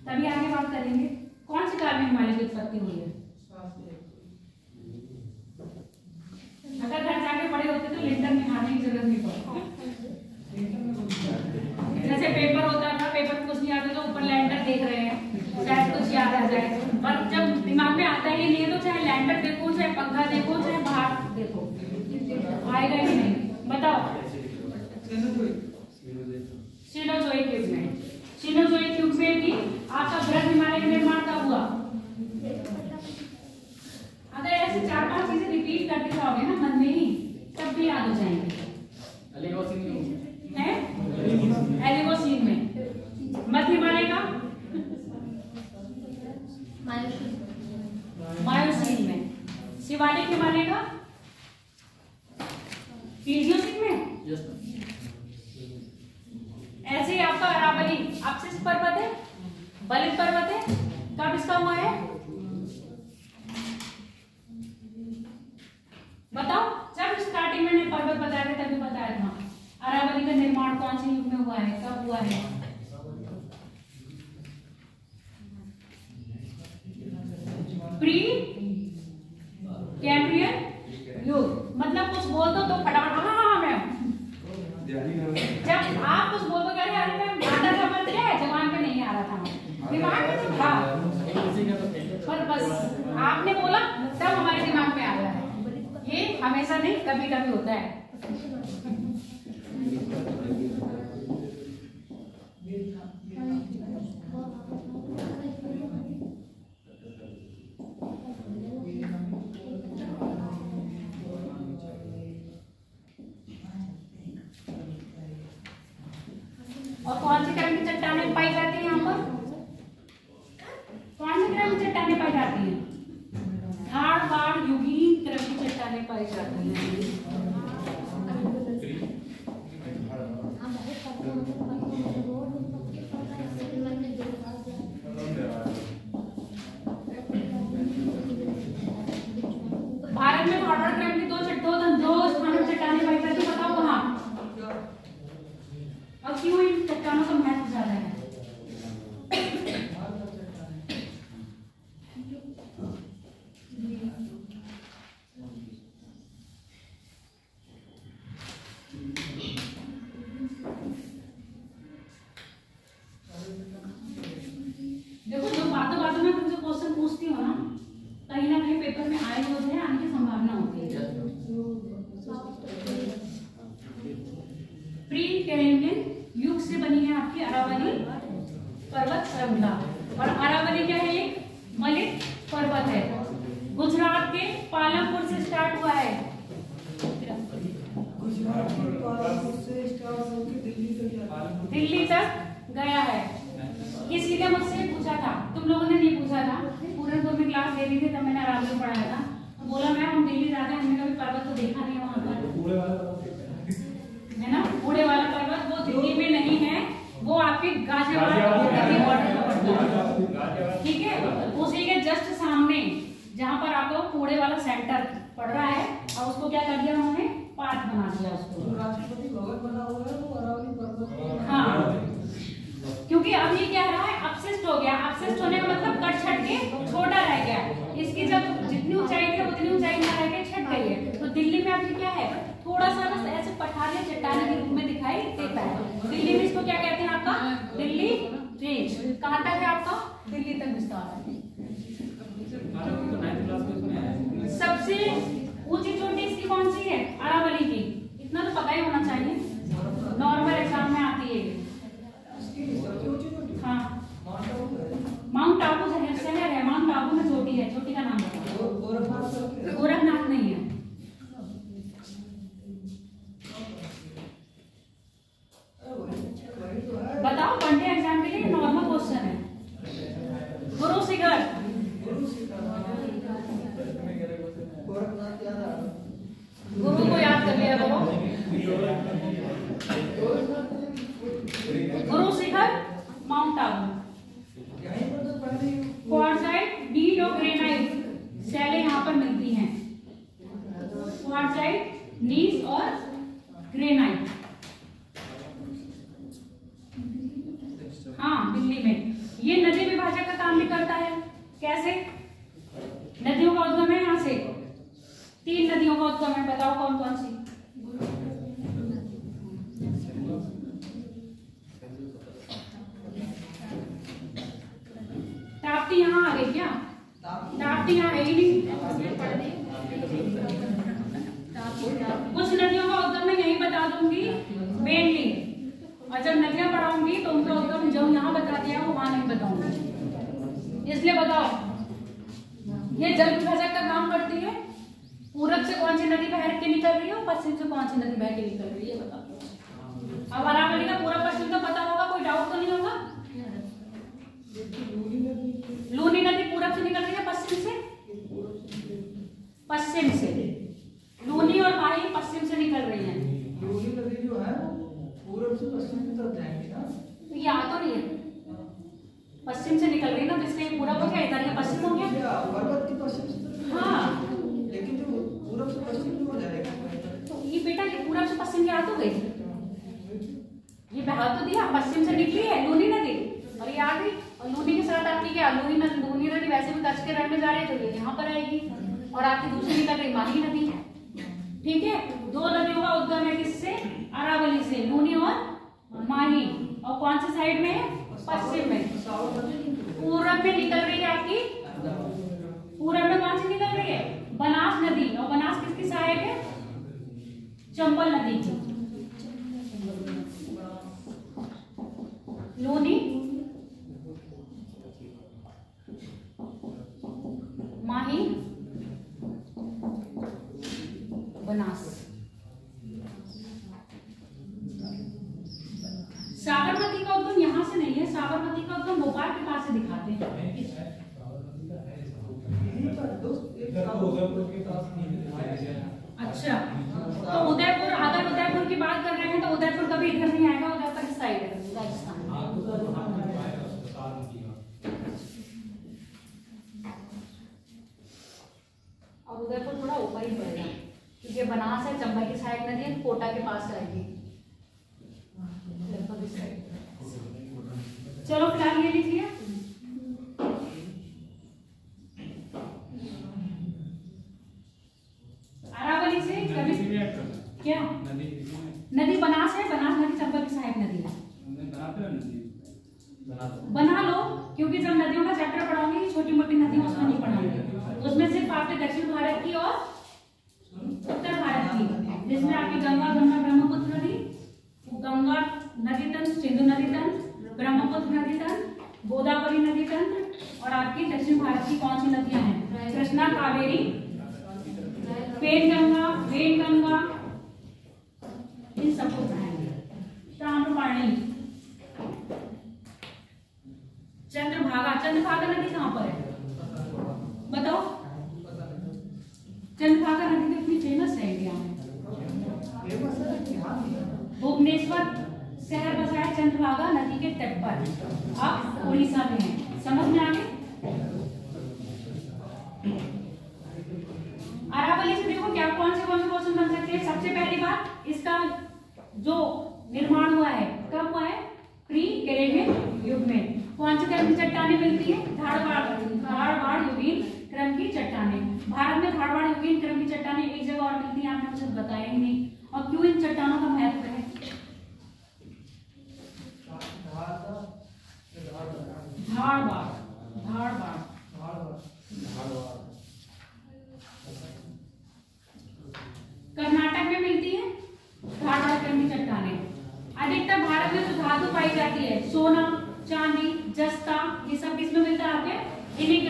तभी आगे बात करेंगे। कौन से काल में हिमालय की उत्पत्ति हुई है? तो लिंटर निकालने की जरूरत नहीं पड़ती। जैसे पेपर होता था, पेपर कुछ नहीं आता तो ऊपर लैंडर देख रहे हैं, शायद कुछ याद आ जाए, पर जब दिमाग में आता ही नहीं है तो चाहे लैंडर देखो, चाहे पंखा देखो, चाहे बाहर देखो, आएगा ही नहीं। बताओ सिनोजोइक युग में, सिनोजोइक युग में भी आपका बृहद हिमालय का निर्माण कब हुआ? अगर ऐसे 4-5 चीजें रिपीट करते जाओगे ना मन में ही, तब भी याद हो जाएंगे। है एलिगोसीन में। मध्य हिमालय का मायोसीन में। शिवालिक हिमालय का प्लीजियोसिन में। ऐसे ही आपका अरावली अपशिष्ट पर्वत है, बलित पर्वत है, कब इसका हुआ है? बताओ, जब स्टार्टिंग में पर्वत बताया था तभी बताया था। अरावली का निर्माण कौन से युग में हुआ है, कब हुआ है? प्री कैम्ब्रियन युग। मतलब कुछ बोल दो तो फटाफट हाँ मैम। जब आप कुछ बोल दो कह रहे अरे मैम आता था मत क्या है, जवान पे नहीं आ रहा था, दिमाग में तो था, पर बस आपने बोला तब हमारे दिमाग में आ रहा है। ये हमेशा नहीं, कभी कभी होता है। और कौन सी तरह की चट्टानें पाई जाती है यहाँ पर? कौन सी तरह की चट्टानें पाई जाती हैं? हाड़ युगीन तरह की चट्टानें पाई जाती हैं। भारत में ऑर्डर क्रम की दो स्थानों पर चट्टानें पाई जाती है, बताओ कहाँ और क्यों इन चट्टानों का महत्व ज्यादा है? देखो, जो बातों में तुमसे क्वेश्चन पूछती हो ना, कहीं ना कहीं पेपर में आए होते हैं, आने की संभावना होती है। प्री कैम्ब्रियन युग से बनी है आपकी अरावली पर्वत श्रृंखला। और अरावली क्या है? एक मलिक पर्वत है, गुजरात के पालमपुर से स्टार्ट हुआ है। दिल्ली तक गया है। किसी ने मुझसे पूछा था, तुम लोगों ने नहीं पूछा था, पूरनपुर में क्लास ले रही थी तब मैंने अरावली पढ़ाया था, तो बोला मैम हम दिल्ली जाते हैं, हमने कभी पर्वत तो देखा नहीं है वहां पर, है ना? बूढ़े वाला पर्वत वो दिल्ली में नहीं है, वो आपके गाजियाबाद बॉर्डर पर पड़ता है, ठीक है? उसी के जस्ट सामने जहाँ पर आपको कूड़े वाला सेंटर पड़ रहा है, और उसको क्या कर दिया उन्होंने? पार्क बना दिया उसको। राष्ट्रपति भवन बना हुआ है वो अरावली पर्वत। हाँ, क्योंकि अब ये क्या रहा है? अपशिष्ट हो गया। अपशिष्ट होने का मतलब कट छट के छोटा रह गया। इसकी जब जितनी ऊंचाई थी उतनी ऊंचाई में रह के छट गई है। तो दिल्ली में अभी क्या है? थोड़ा सा बस ऐसे पठारिया चट्टाने के रूप में दिखाई देता है। दिल्ली में इसको क्या कहते हैं? आपका दिल्ली रेंज। कहाँ तक है आपका? दिल्ली तक विस्तार है। सबसे ऊंची चोटी इसकी कौन सी है? अरावली की। इतना तो पता ही होना चाहिए, नॉर्मल एग्जाम में आती है। हाँ, माउंट आबू शहर है, माउंट आबू में चोटी है। चोटी का नाम बताओ। गोरखनाथ नहीं है। बताओ, वनडे एग्जाम के लिए नॉर्मल क्वेश्चन है। गुरु शिखर। गुरु को याद कर लिया करो। Guru Shikhar, mount Abu. Quartzite, need और ग्रेनाइट शैलें यहाँ पर मिलती हैं। क्वार्टजाइट, नीड और ग्रेनाइट। हाँ, दिल्ली में। ये नदी विभाजक का काम भी करता है। कैसे? नदियों का उद्गम है यहाँ से। 3 नदियों का उद्गम है, बताओ कौन कौन सी? और जब नदियां पढ़ाऊंगी तो उनका उद्गम जो यहाँ बता दिया वो वहां नहीं बताऊंगी। इसलिए बताओ, ये जल विभाजक का काम करती है। पूरब से कौन सी नदी बह के निकल रही है और पश्चिम से कौन सी नदी बह के निकल रही है, बताओ। अब अरावली का पूरा पश्चिम तो पता होगा, कोई डाउट तो नहीं होगा। लूनी नदी पूरब से निकल रही है, पश्चिम से, पश्चिम से लूनी और माही पश्चिम से निकल रही है। लूनी नदी जो है पूरब से पश्चिम की तरफ जाएंगी ना, ये आ तो रही है, पश्चिम से निकल रही है ना, तो इसलिए पूरब हो गया, इधर का पश्चिम हो गया। पर्वत की पश्चिम से, हाँ, लेकिन जो पूरब से पश्चिम की हो जाएगा। तो ये बेटा ये पूरब से पश्चिम की आ तो गई, ये बहा तो दिया, पश्चिम से निकली है लूनी नदी और ये आ गई। और लूनी के साथ आपकी क्या, लूनी नदी वैसे भी कच्छ के रण में जा रही है तो ये यहाँ पर आएगी और आपकी दूसरी निकल रही माही नदी। ठीक है, दो नदियों का उद्गम है किससे, अरावली से, लूनी और माही। और कौन से साइड में है, पश्चिम में। पूरब में निकल रही है आपकी, पूरब में कौन सी निकल रही है, बनास नदी। और बनास किसकी सहायक है, चंबल नदी की। लूनी, माही, बनास। साबरमती का उद्गम यहाँ से नहीं है, साबरमती का उद्गम भोपाल के पास से दिखाते हैं। अच्छा, तो उदयपुर, अगर उदयपुर की बात कर रहे हैं तो उदयपुर कभी इधर नहीं आएगा, उदयपुर इस साइड है, राजस्थान। और उदयपुर थोड़ा ऊपर ही पड़ेगा क्योंकि बनास है, चंबल की सहायक नदी है, कोटा के पास आएगी, लगभग इस साइड। चलो फिलहाल ये लिखिए, अरावली से कभी क्या नदी बनास है, बनास नदी चंबल की सहायक नदी है। बना लो, क्योंकि जब नदियों का चैप्टर पढ़ाऊंगी छोटी मोटी नदियों उसमें नहीं पढ़ाऊंगी, उसमें सिर्फ आपके दक्षिण भारत की और उत्तर भारत की, जिसमें आपकी गंगा, ब्रह्मपुत्र नदी, गंगा नदी तंत्र, सिंधु नदी तंत्र, ब्रह्मपुत्र नदी तंत्र, गोदावरी नदी तंत्र और आपकी दक्षिण भारत की कौन सी नदियां हैं, कृष्णा, कावेरी, पेनगंगा, वेनगंगा, इन सबको पढ़ाएंगे। ताम्रपाणी, चंद्रभागा। चंद्रभागा नदी कहाँ पर है बताओ, चंद्रभागा नदी तो इतनी फेमस है इंडिया में, भुवनेश्वर शहर बसा है चंद्रभागा नदी के तट पर, अब उड़ीसा में है। समझ में आ गए। अरावली से देखो क्या कौन से क्वेश्चन बन सकते हैं। सबसे पहली बात, इसका जो निर्माण हुआ है कब हुआ है, प्री कैरेबियन युग में। कौन से क्रम की चट्टानें मिलती है, धारवाड़ युगीन क्रम की चट्टानें। भारत में धारवाड़ युगीन क्रम की चट्टानें एक जगह और मिलती है, आपने मुझे बताया ही नहीं। और क्यों इन चट्टानों का महत्व है, धारवाड़ कर्नाटक में मिलती है धारवाड़ क्रम की चट्टानें। अधिकतर भारत में जो धातु पाई जाती है, सोना, चांदी, जस्ता, ये सब किसमें मिलता है आपके, इन्हीं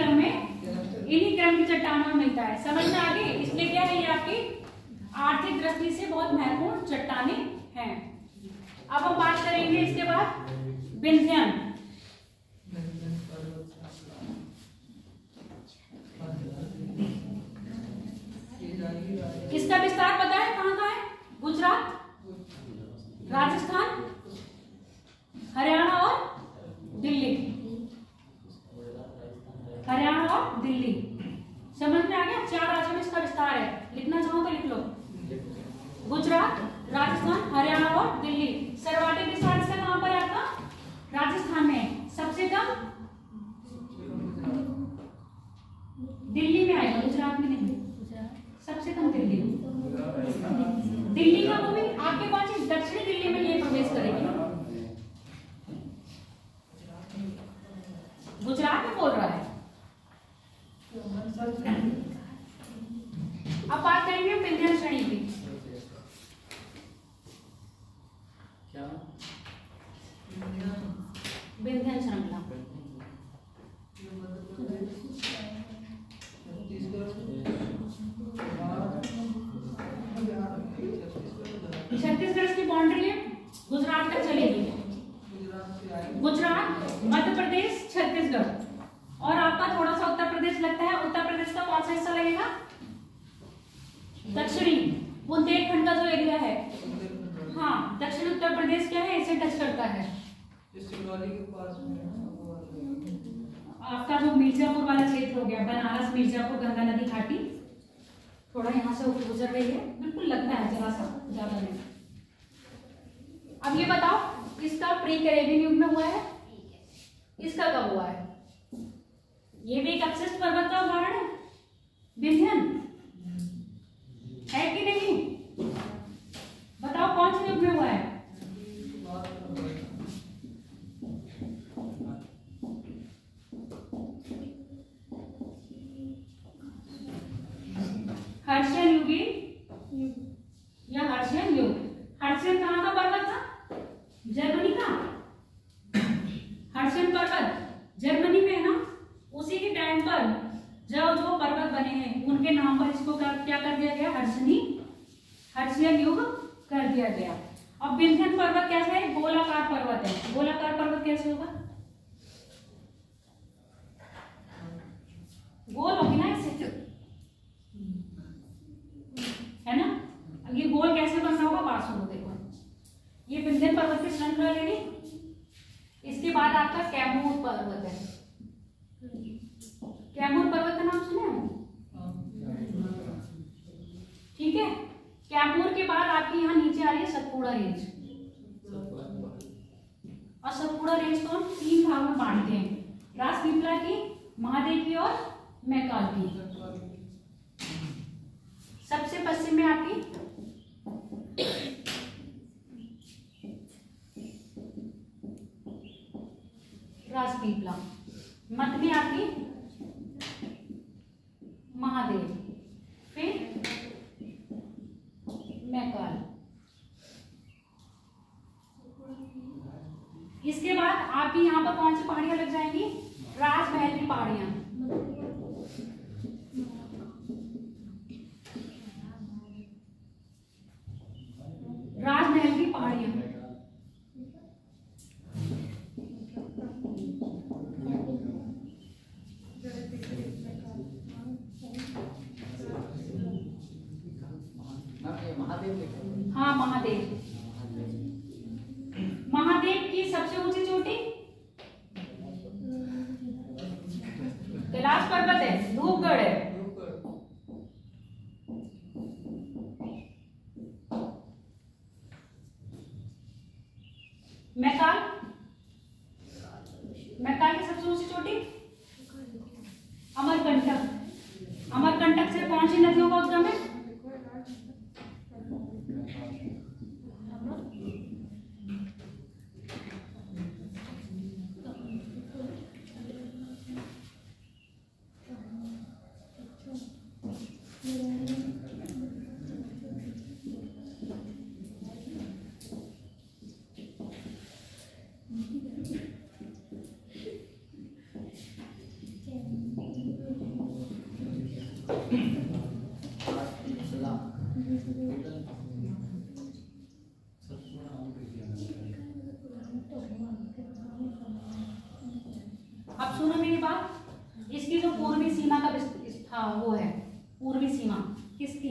क्रम की चट्टानों में मिलता है। समझ में आ गई। इसलिए क्या है, ये आपकी आर्थिक दृष्टि से बहुत महत्वपूर्ण चट्टानें हैं। अब हम बात करेंगे इसके बाद विंध्यन। इसका विस्तार पता है कहाँ का है, गुजरात, राजस्थान, हरियाणा और दिल्ली, हरियाणा और दिल्ली। समझ में आ गया। 4 राज्यों में इसका विस्तार है, लिखना चाहो तो लिख लो, गुजरात, राजस्थान, हरियाणा और दिल्ली। सर्वाधिक विस्तार इसका कहां पर है आपका, राजस्थान में। सबसे कम दिल्ली में आएगा, गुजरात में नहीं। सबसे कम दिल्ली। दिल्ली का भूमि आपके पास दक्षिणी दिल्ली में ये प्रवेश करेगी, गुजरात में बोल रहा है। अब बात करेंगे विंध्यन श्रेणी की। क्या छत्तीसगढ़ की बाउंड्री है गुजरात तक चलेगी, गुजरात, मध्य प्रदेश, छत्तीसगढ़, और आपका थोड़ा सा उत्तर प्रदेश लगता है। उत्तर प्रदेश का कौन सा हिस्सा लगेगा? दक्षिणी बुंदेलखंड का जो एरिया है, हाँ, दक्षिण उत्तर प्रदेश क्या है, इसे टच करता है। आपका जो मिर्जापुर वाला क्षेत्र हो गया, बनारस, मिर्जापुर, गंगा नदी घाटी, थोड़ा यहाँ से गुजर रही है, बिल्कुल लगता है, जरा सा, ज्यादा नहीं। अब ये बताओ, इसका प्री कैरेबियन युग में हुआ है, इसका कब हुआ है? ये भी एक अपशिष्ट पर्वत का उदाहरण है, विंध्यन है कि नहीं? बताओ कौन से युग में हुआ है? हर्षियन युगी या हर्षियन युग। हर्षियन कहाँ का पर्वत था? जर्मनी का। हर्षियन पर्वत जर्मनी में है ना। उसी के टाइम पर जो पर्वत बने हैं उनके नाम पर इसको क्या कर दिया गया? हर्षियन युग कर दिया गया। अब विंध्यन पर्वत कैसे है? गोलाकार पर्वत है। गोलाकार पर्वत कैसे होगा? गोल होगी ना, इससे है ना। अब ये गोल कैसे बन रहा होगा? पास हो, देखो ये विंध्यन पर्वत की श्रृंखला लेनी। इसके बाद आपका कैमूर पर्वत है। कैमूर पर्वत का नाम सुने हो? ठीक है। कैमूर के बाद आपकी यहाँ नीचे आ रही है सतपुड़ा रेंज। और सतपुड़ा रेंज को हम 3 भाग में बांटते हैं, राजपीपला की, महादेव की और मैकाल की। सबसे पश्चिम में आपकी राजपीपला, मध्य में आपकी महादेव, फिर मैकाल। इसके बाद आपकी यहाँ पर कौन सी पहाड़ियां लग जाएंगी? राजमहल की पहाड़ियां। राजमहल की पहाड़ियां। हाँ, महादेव। महादेव की सबसे ऊंची चोटी कैलाश पर्वत है, धूपगढ़ है। मैकाल, मैकाल की सबसे ऊंची चोटी अमरकंटक। अमरकंटक से कौन सी नदियों का उद्गम है? अब सुनो मेरी बात, इसकी जो पूर्वी सीमा का वो है, पूर्वी सीमा किसकी?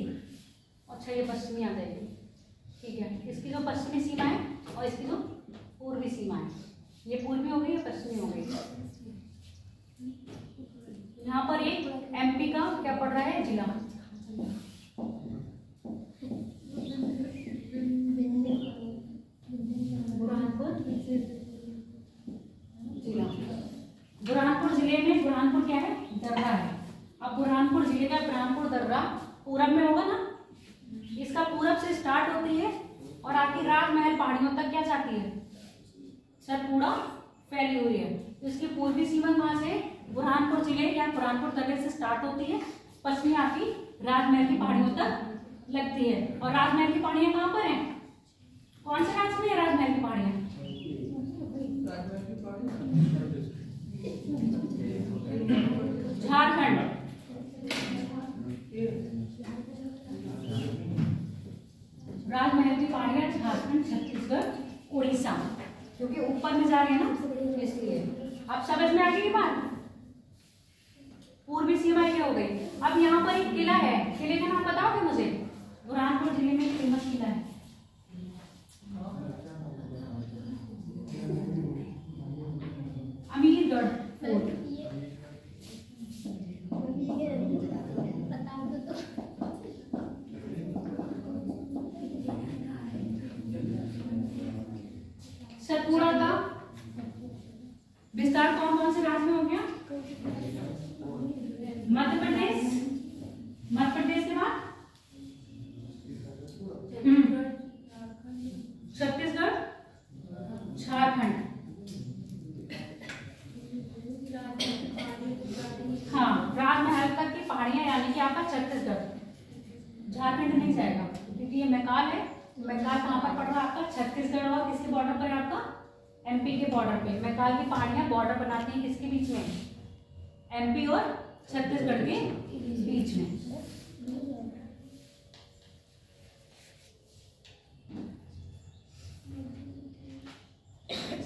अच्छा, ये पश्चिमी आ जाएगी, ठीक है। इसकी जो पश्चिमी सीमा है और इसकी जो पूर्वी सीमा है, ये पूर्वी हो गई या पश्चिमी हो गई? यहाँ पर एक एमपी का क्या पड़ रहा है? जिला। बुरहानपुर जिला। बुरहानपुर जिले में बुरहानपुर क्या है? दर्रा है। अब बुरहानपुर जिले का बुरहानपुर दर्रा पूरब में होगा ना। इसका पूरब से स्टार्ट होती है और आपकी राजमहल पहाड़ियों तक क्या जाती है? सतपुड़ा फैली हुई है। तो इसकी पूर्वी सीमा कहाँ से? बुरहानपुर जिले या बुरहानपुर दर्रे से स्टार्ट होती है, पश्चिमी आपकी राजमहल की पहाड़ियों तक लगती है। और राजमहल की पहाड़ियां कहाँ पर हैं? कौन से राज्य में है राजमहल की पहाड़ियां? झारखंड। राजमहल की पहाड़ियां झारखंड, छत्तीसगढ़, उड़ीसा, क्योंकि ऊपर में जा रहे हैं ना इसलिए। अब समझ में आ गई ये बात? पूर्वी सीमाएं क्या हो गई। अब यहाँ पर एक किला है, किले का नाम बताओगे मुझे? बुरहानपुर जिले में फेमस किला है। अमीरगढ़ फोर्ट। सतपुड़ा का विस्तार कौन कौन से राज्य में हो गया? मध्य प्रदेश, मध्य प्रदेश के बाद छत्तीसगढ़, झारखंड। हाँ, राजमहल तक की पहाड़ियां यानी कि आपका छत्तीसगढ़। झारखंड नहीं जाएगा क्योंकि ये मैकाल है। मैकाल कहाँ पर पड़ रहा है आपका? छत्तीसगढ़ और किसके बॉर्डर पर है आपका? एमपी के बॉर्डर पे। मैकाल की पहाड़ियां बॉर्डर बनाती हैं किसके बीच में? एमपी और छत्तीसगढ़ के बीच में।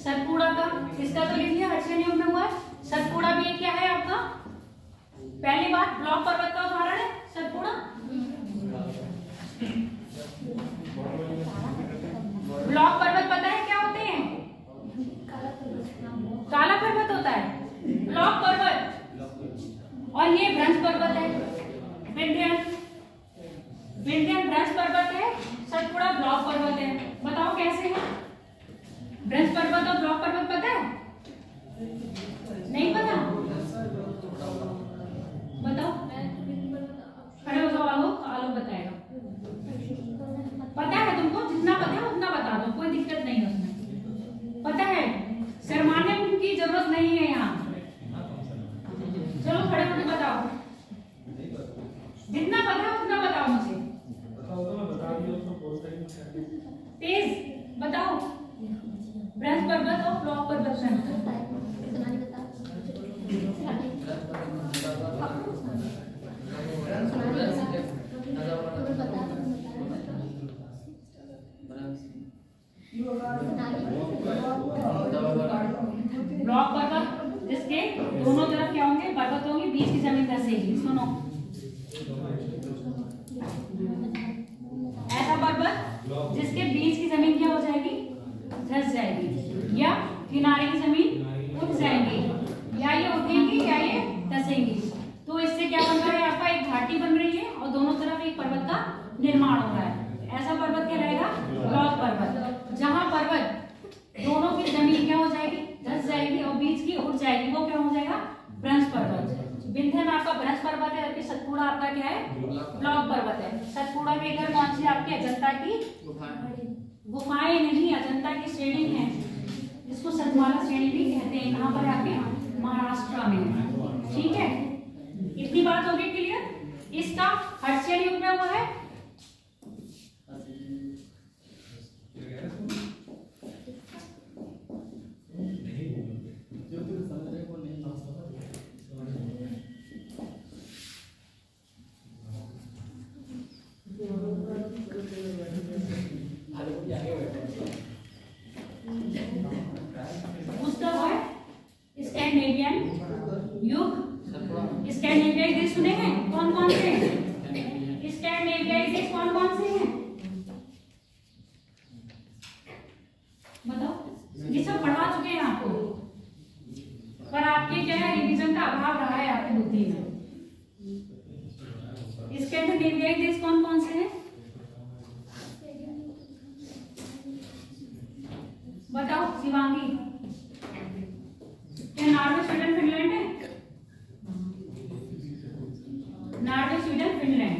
सतपुड़ा का किसका तो लिख लिया, हर्षिल में हुआ है। सतपुड़ा भी ये क्या है आपका? पहली बात ब्लॉक पर्वत का उदाहरण है सतपुड़ा। ब्लॉक पर्वत पता है क्या होते हैं? काला पर्वत होता है ब्लॉक पर्वत, और ये ब्रंश पर्वत है विंध्यन। विंध्यन ब्रंश पर्वत है, सतपुड़ा ब्लॉक पर्वत है। बताओ कैसे है? ब्रंश पर्वत और ब्लॉक पर्वत पता है? नहीं पता? बताओ, खड़े हो जाओ। आलोक बताएगा। पता है तुमको? जितना पता है उतना बता दो, कोई दिक्कत नहीं है उसमें। पता है, शर्माने की जरूरत नहीं है यहाँ। चलो खड़े होकर बताओ, जितना पता है उतना बताओ मुझे। तेज बताओ। ब्रंश पर्वत और ब्लॉक पर्वत ब्लॉक पर्वत जिसके दोनों तरफ क्या होंगे? पर्वत होंगे, बीच की जमीन धंसेगी। सुनो, ऐसा पर्वत जिसके बीच की जमीन क्या हो जाएगी? धंस जाएगी, या किनारे की जमीन उठ जाएंगी, या ये उठेंगी या ये धंसेंगी। तो इससे क्या बन रहा है आपका? एक घाटी बन रही है और दोनों तरफ एक पर्वत का निर्माण हो रहा है। ऐसा पर्वत क्या रहेगा? ब्लॉक पर्वत। जहां पर्वत दोनों की जमीन क्या हो जाएगी? धंस जाएगी और बीच की उठ जाएगी, वो क्या हो जाएगा? ब्रंश पर्वत। विंध्यन आपका ब्रंश पर्वत है, जबकि सतपुड़ा आपका क्या है? ब्लॉक पर्वत है। सतपुड़ा के इधर कौन सी आपकी? अजंता की गुफाएं नहीं, अजंता की श्रेणी है, जिसको सतमाला श्रेणी भी कहते हैं। कहाँ पर आपके? महाराष्ट्र में। ठीक है, इतनी बात हो गई क्लियर? इसका हर्षिल युग में हुआ है। उसका है स्कैंडिनेवियन युग। स्कैंडिनेवियाई देश सुने हैं? कौन कौन से? स्कैंडिनेवियाई देश कौन कौन से हैं? बताओ। ये सब पढ़ा चुके हैं आपको, पर आपके क्या है? रिवीजन का अभाव रहा है आपकी बुद्धि में। स्कैंडिनेवियाई देश कौन कौन से हैं? बताओ शिवांगी। क्या नॉर्वे, स्वीडन, फिनलैंड है? नॉर्वे, स्वीडन, फिनलैंड,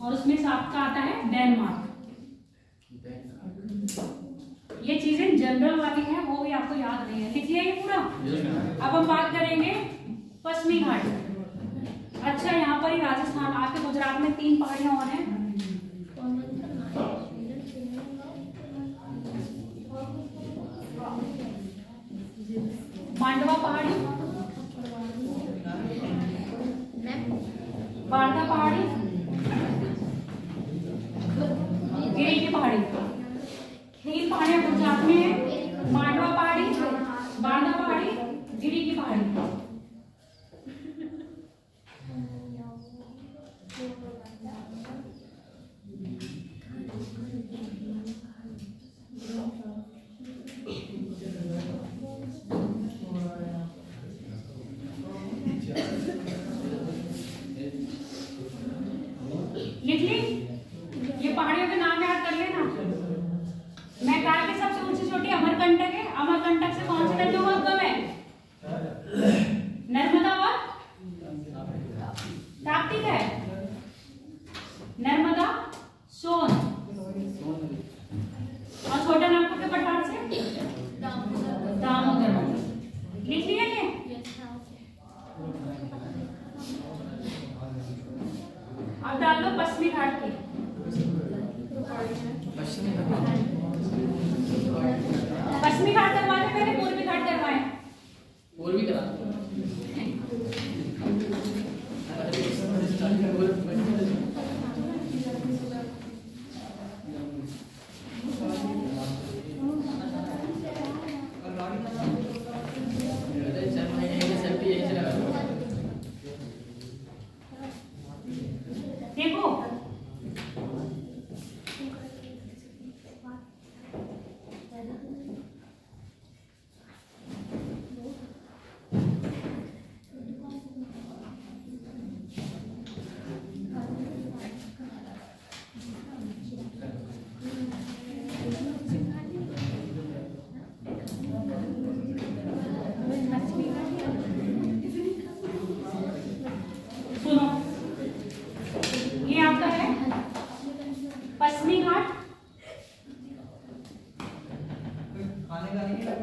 और उसमें से आपका आता है डेनमार्क। ये चीजें जनरल वाली हैं, वो भी आपको याद नहीं है। लिख लिया ये पूरा? अब हम बात करेंगे पश्चिमी घाट। अच्छा, यहाँ पर ही राजस्थान, आपके गुजरात में 3 पहाड़ियां और हैं। मांडवा पहाड़ी, वार्धा पहाड़ी, गिरी की पहाड़ी। तीन पहाड़ियां गुजरात में है, मांडवा पहाड़ी, बांदा पहाड़ी, गिरी की पहाड़ी। लिख ली? ये पहाड़ियों के नाम याद कर लेना। मैकाल की सबसे ऊंची चोटी अमरकंटक है। अमरकंटक से कौन सी नदियों का उद्गम है? नर्मदा और ताप्ती है। नर्मदा, सोन और छोटा नागपुर के पठार से दामोदर। लिख लिया ये? अब डाल लो पश्चिमी घाट की। पश्चिमी घाट करवाने पहले पूर्वी घाट करवाए। पूर्वी करा देखो सुनो, ये आपका है पश्चिमी घाट। खाने का नहीं है।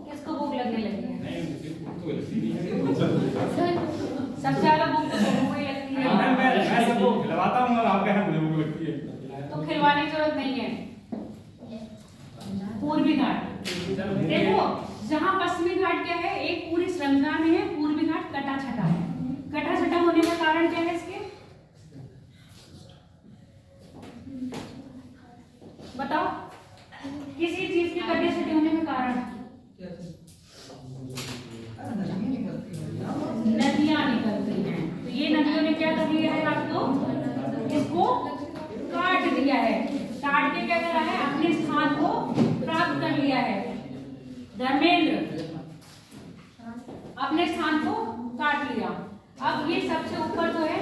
किसको भूख लगने लगी है? सर सबसे ज्यादा भूख तो सबको ही लगती है। मैं सबको खिलवाता हूँ, आप कह मुझे भूख लगती है। तो खिलवाने की जरूरत नहीं है। पूर्वी घाट देखो, जहाँ पश्चिमी घाट क्या है, एक पूरी श्रृंखला में है। पूर्वी घाट कटा छटा है। कटा छटा होने का कारण क्या है इसके? बताओ, किसी चीज के कटे छटे होने का कारण? नदियां निकलती हैं। तो ये नदियों ने क्या कर लिया है? आपको इसको काट दिया है। काट के क्या करा है? अपने स्थान को प्राप्त कर लिया है। धर्मेंद्र अपने स्थान को काट लिया। अब ये सबसे ऊपर जो है,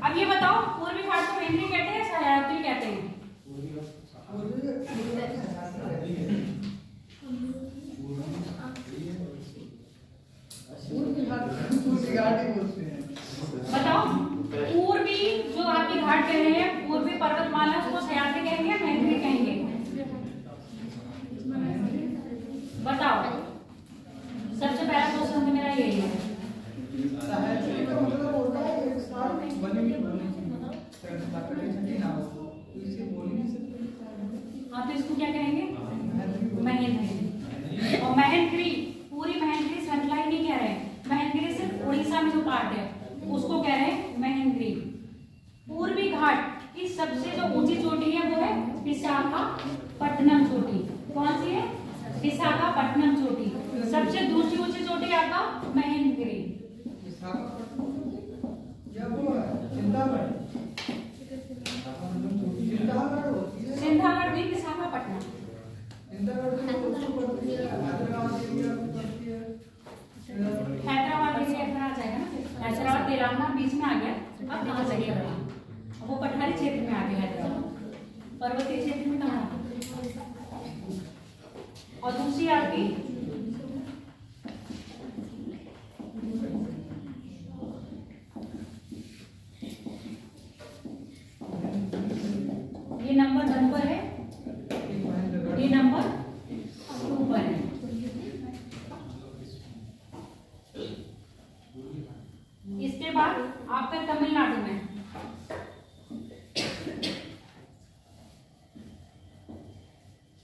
अब ये बताओ, पूर्वी घाट को मेहंदी कहते हैं, सह्याद्री कहते हैं? बताओ, पूर्वी जो आपके घाट कह रहे हैं, पूर्वी पर्वतमाला, उसको सह्याद्री कहेंगे या मेहंदी कहेंगे? बताओ, सबसे पहला क्वेश्चन तो मेरा यही है। हाँ, तो इसको क्या कहेंगे? महेंद्रगिरी। और महेंद्रगिरी, पूरी महेंद्रगिरी श्रृंखला ही नहीं कह रहे हैं। महेंद्रगिरी सिर्फ उड़ीसा में जो पार्ट है उसको कह रहे हैं महेंद्रगिरी। पूर्वी घाट की सबसे जो ऊंची चोटी है वो है विशाखापट्टनम चोटी। कौन सी है? विशाखापट्टनम चोटी। सबसे दूसरी ऊंची चोटी आपका महेंद्रगिरी। सिंधागढ़ भी विशाखापट्टनम। हैदराबाद भी इधर आ जाएगा ना। हैदराबाद तेलंगाना बीच में आ गया। अब कहाँ लगेगा? वो पठारी क्षेत्र में आ गया हैदराबाद। पर्वतीय क्षेत्र में कहाँ? और दूसरी आपकी ये नंबर 1 पर है, ये नंबर 2 पर है। इसके बाद आपका तमिलनाडु में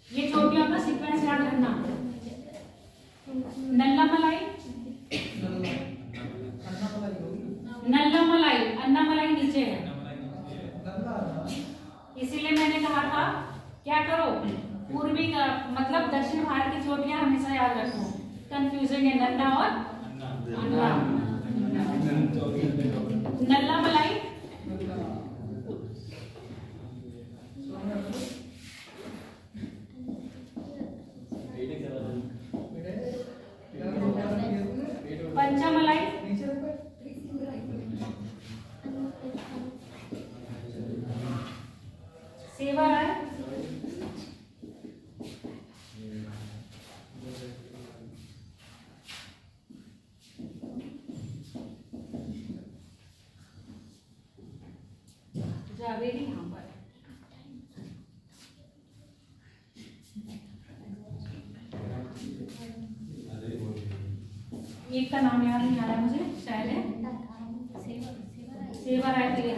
ये चोटियों का सीक्वेंस याद रखना। नल्लामलाई, नल्लामलाई, अन्नामलाई नीचे है। इसीलिए मैंने कहा था क्या करो, पूर्वी का मतलब दक्षिण भारत की चोटियां हमेशा याद रखो। कंफ्यूजन है नन्ना और अन्ना। नल्ला मलाई, पंचा मलाई, सेवा राय, जावेरी यहाँ पर, एक का नाम याद नहीं आ रहा मुझे, शायद है सेवा राय के लिए।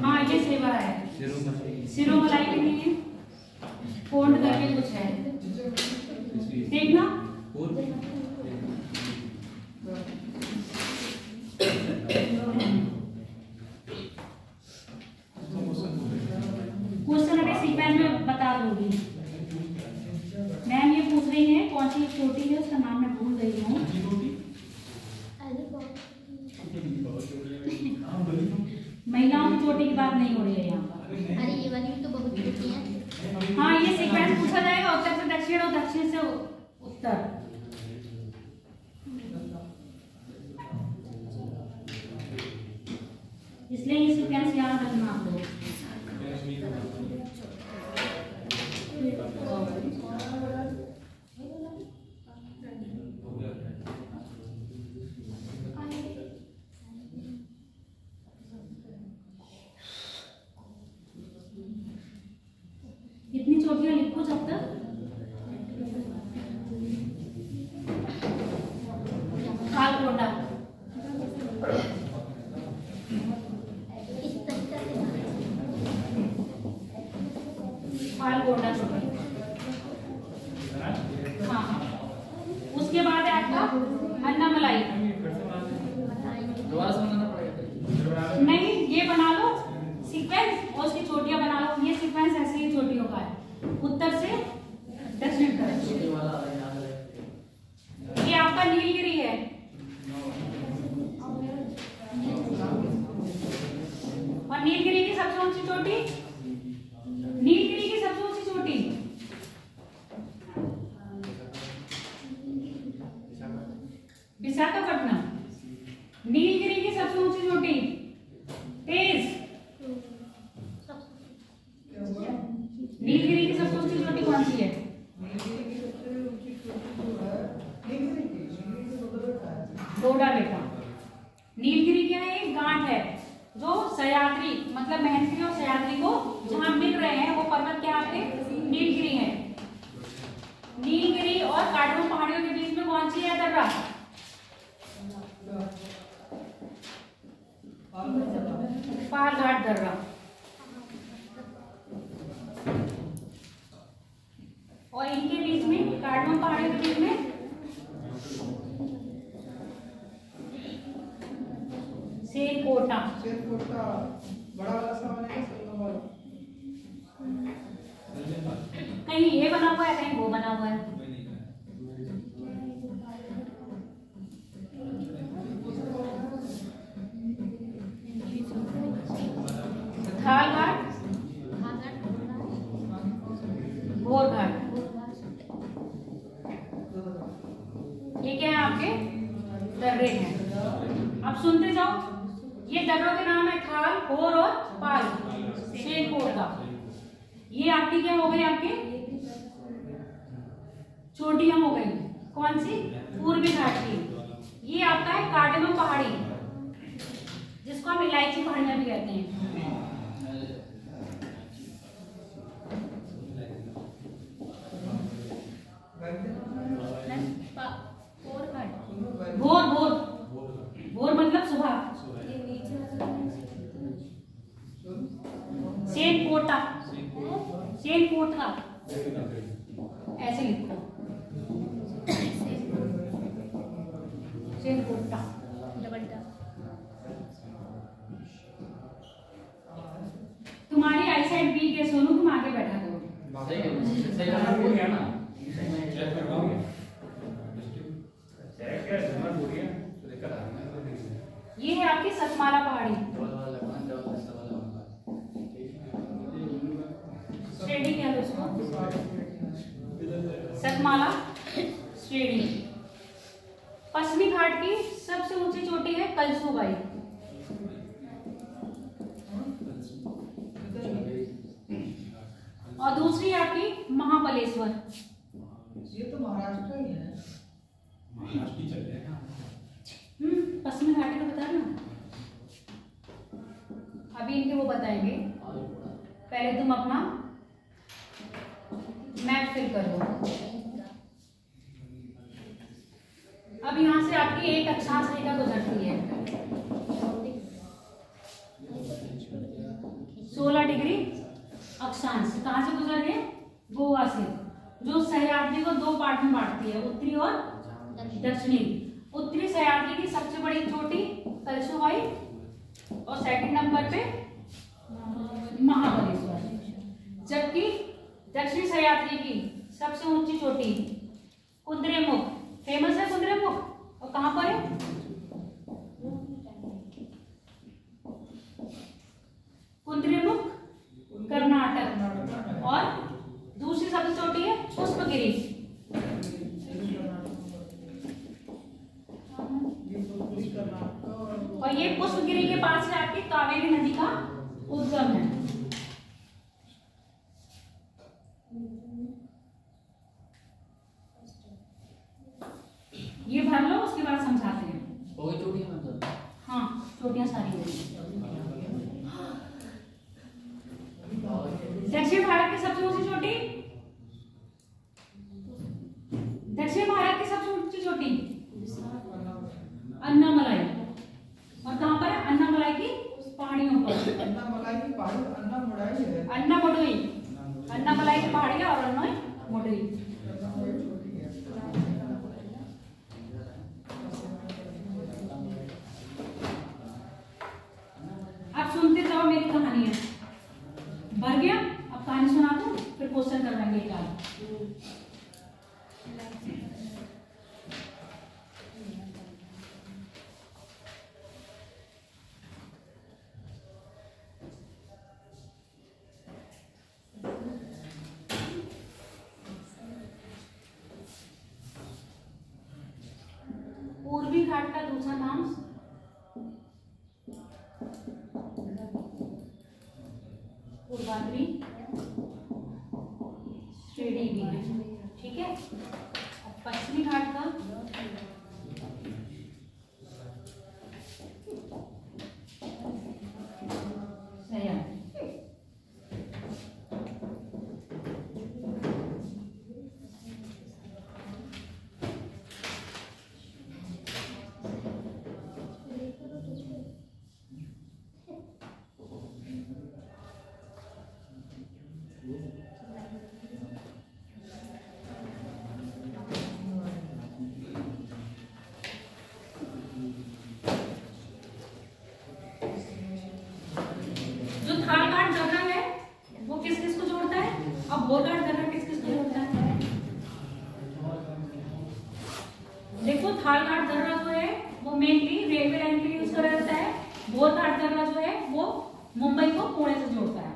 हाँ ये सेवा राय है। सिरो मलाई के लिए फोल्ड करके कुछ है, देखना। क्वेश्चन अगर सीक्वेंस में बता दूंगी। मैम ये पूछ रही है कौन सी चोटी है, उसका नाम मैं भूल गई हूँ। महिलाओं की चोटी की बात नहीं हो रही है यहाँ पर। अरे ये वाली भी तो बहुत छोटी है। हाँ ये सीक्वेंस पूछा जाएगा, उत्तर से दक्षिण और दक्षिण से उत्तर। इसलिए ये सीक्वेंस याद रखना आप लोग। कितनी चोटियां लिखो जब तक। कालकोटा, कालकोटा चोटी। हाँ उसके बाद है आपका अन्ना मलाई। दोबारा समझना पड़ेगा। नहीं ये बना लो सीक्वेंस और उसकी चोटियां बना लो। ये सीक्वेंस ऐसे ही चोटियों का है, उत्तर से दक्षिण तरफ। छोटी वाला याद है। ये आपका नीलगिरी है। और नीलगिरी की सबसे ऊंची चोटी, नीलगिरी की सबसे ऊंची चोटी विशाखापट्टनम। नीलगिरी की सबसे ऊंची चोटी तेज। नीलगिरी की सबसे ऊंची चोटी कौन सी है? डोडा बेटा। नीलगिरी क्या है? एक गांठ है जो सह्याद्री मतलब मेहंदी और सह्याद्री को जहां मिल रहे हैं वो पर्वत क्या आपके नीलगिरी है। नीलगिरी और काठमांडू पहाड़ियों के बीच में कौन सी है दर्रा? पालघाट दर्रा। और इनके बीच में काठमांडू पहाड़ियों के बीच में शेरकोटा। बड़ा वाला सवाल है, कहीं ये बना हुआ है कहीं वो बना हुआ है। थालघाट, घोरघाट, ये क्या है आपके दर्रे हैं। अब सुनते जाओ, ये दर्रों के नाम है थाल, घोर और पाल। शेरकोटा ये आपकी क्या हो गई? आपके चोटियां हो गई। कौन सी? पूर्वी घाट की। ये आपका है काटनो पहाड़ी जिसको हम इलायची पहाड़ियां भी कहते हैं। भोर भोर भोर मतलब सुबह। शेरकोटा, शेरकोटा ऐसे लिखो, शेरकोटा। साइड बी के सोनू तुम आगे बैठा करो। सही है, सही करना भूल गया ना। चेक कर पाओगे? चेक क्या समझ हो गया तो दिक्कत आ रही है। ये है आपकी सतमाला पहाड़ी। श्रेणी क्या है उसको? सतमाला श्रेणी। पश्चिमी घाट की सबसे ऊंची चोटी है कलसूबाई। और दूसरी आपकी महाबलेश्वर। ये तो महाराष्ट्र ही है। पश्चिमी घाटी का बता रहे हो। अभी इनके वो बताएंगे, पहले तुम अपना मैप फिल कर दो। अब यहाँ से आपकी एक अक्षांश रेखा गुजरती है 16 डिग्री अक्षांश। कहाँ से गुजर रही है? गोवा से, जो सह्याद्री को दो पार्ट में बांटती है, उत्तरी और दक्षिणी। उत्तरी सह्याद्री की सबसे बड़ी चोटी कलसूबाई और सेकंड नंबर पे महाबलेश्वर, जबकि दक्षिणी सह्याद्री की सबसे ऊंची चोटी कुद्रेमुख, फेमस है कुद्रेमुख। और कहां पर है? कुद्रेमुख कर्नाटक। और दूसरी सबसे चोटी है पुष्पगिरी। और ये पुष्पगिरी के पास से आपकी कावेरी नदी का उद्गम है। ये भर लो, उसके बाद समझाते हैं। हो गई चोटियां मतलब? हाँ, चोटियां सारी हो गई। दक्षिण भारत की सबसे ऊंची चोटी, दक्षिण भारत की सबसे ऊंची चोटी अन्नामलाई। और कहां पर है? अन्नामलाई की पहाड़ियों पर। अन्नामलाई की पहाड़ी अन्नामुड़ाई है। अन्नामुडुई, अन्नामलाई की पहाड़ी और अन्नामुडुई। अन्नामुड़ाई छोटी है। अब सुनते जाओ मेरी कहानी है। भर गया? अब कहानी सुना दूं, फिर क्वेश्चन करवाएंगे एक आध। पूर्वी घाट का दूसरा नाम पूर्वाद्री श्रेणी भी है, ठीक है। अब पश्चिमी घाट का सह्याद्री। जो थारघाट दर्रा है वो किस किस को जोड़ता है? अब बोरघाट दर्रा किस किस को जोड़ता है? देखो, थारघाट दर्रा जो है वो मेनली रेलवे लाइन के लिए यूज करा जाता है। बोरघाट दर्रा जो है वो मुंबई को पुणे से जोड़ता है।